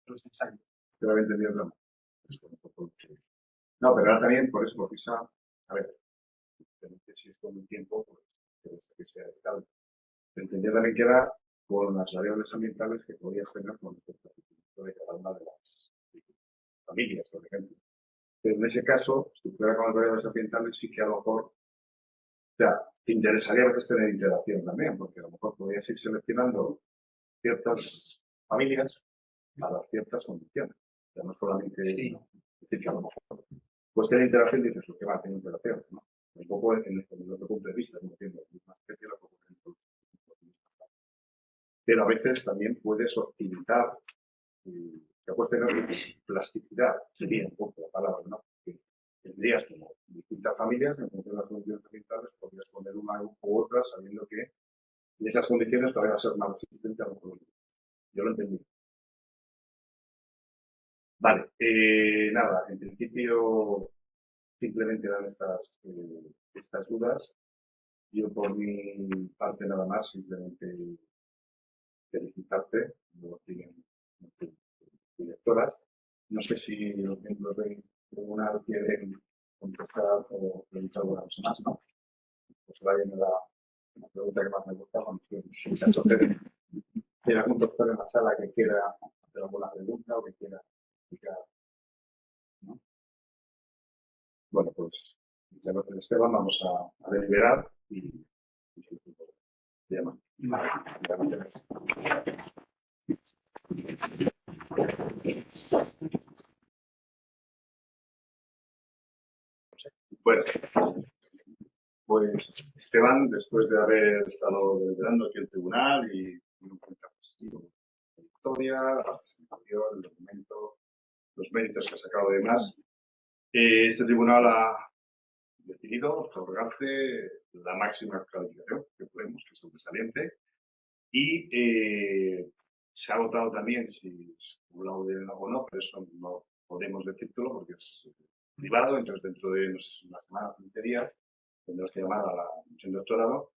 los ensayos. Yo lo había entendido, no. No, pero ahora también, por eso, porque esa, a ver, si es con el tiempo, pues, que sea estable. Entendía también que era con las variables ambientales que podías tener con respecto al crecimiento de cada una de las familias, por ejemplo. Pero en ese caso, si fuera con las variables ambientales, sí que a lo mejor, o sea, te interesaría a veces tener interacción también, porque a lo mejor podrías ir seleccionando ciertas familias a las ciertas condiciones. O sea, no solamente Sí. decir que a lo mejor, pues tiene interacción, dices, ¿qué va? Tiene interacción, ¿no? Un poco en el otro punto de vista, como entiendo, una especie de pero a veces también puedes optimizar, que puedes tener plasticidad, sería un poco la palabra, ¿no? Que tendrías como distintas familias, en función de las condiciones ambientales, podrías poner una u otra, sabiendo que en esas condiciones todavía va a ser más resistente a los problemas. Yo lo entendí. Vale, nada, en principio simplemente dan estas dudas. Yo por mi parte nada más, simplemente felicitarte, como tienen directoras. No sé si los miembros del tribunal quieren contestar o preguntar alguna cosa más, ¿no? Pues vaya la pregunta que más me gusta, cuando en caso de algún doctor en la sala que quiera hacer alguna pregunta o que quiera explicar, ¿no? Bueno, pues muchas gracias, Esteban. Vamos a deliberar y se llama. Vale. Gracias. Bueno, pues Esteban, después de haber estado deliberando aquí en el tribunal y un cuenta positivo la historia, la presentación, el documento, los méritos que ha sacado de demás, este tribunal ha decidido otorgarte la máxima calificación que podemos, que es sobresaliente, y se ha votado también si es un laude o no, pero eso no podemos decírtelo porque es privado, entonces dentro de, no sé si una semana o 15 días, tendrás que llamar a la comisión de doctorado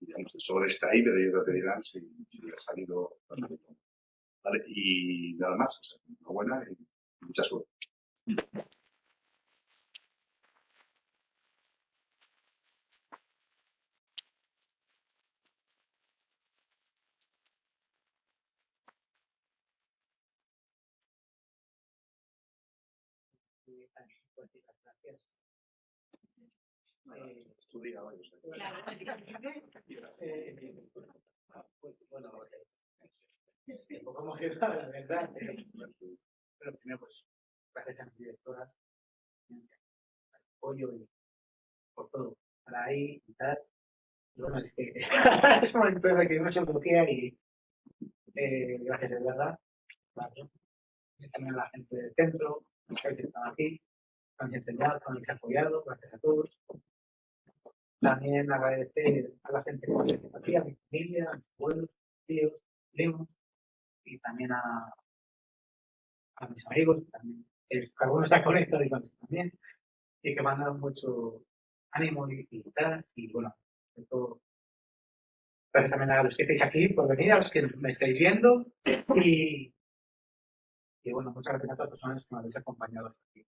y digamos, el sobre está ahí, pero ellos te dirán si ha salido. ¿Vale? Y nada más, o sea, enhorabuena y mucha suerte. Gracias. Estudia hoy, o sea. Bueno, no sé. ¿Cómo queda, la verdad? Pero primero, pues, gracias a mi directora, apoyo y por todo. Para ahí y tal. Bueno, es que es un momento en el que mucha bloquea y gracias de verdad. Claro. Y también a la gente del centro, que están aquí, que han enseñado, que han apoyado, gracias a todos. También agradecer a la gente que está aquí, a mi familia, a mis abuelos, tíos, primos, y también a mis amigos, también, que algunos se han conectado y otros también, y que me han dado mucho ánimo y tal, y bueno, todo. Gracias también a los que estáis aquí por venir, a los que me estáis viendo, y bueno, muchas gracias a todas las personas que me habéis acompañado hasta aquí.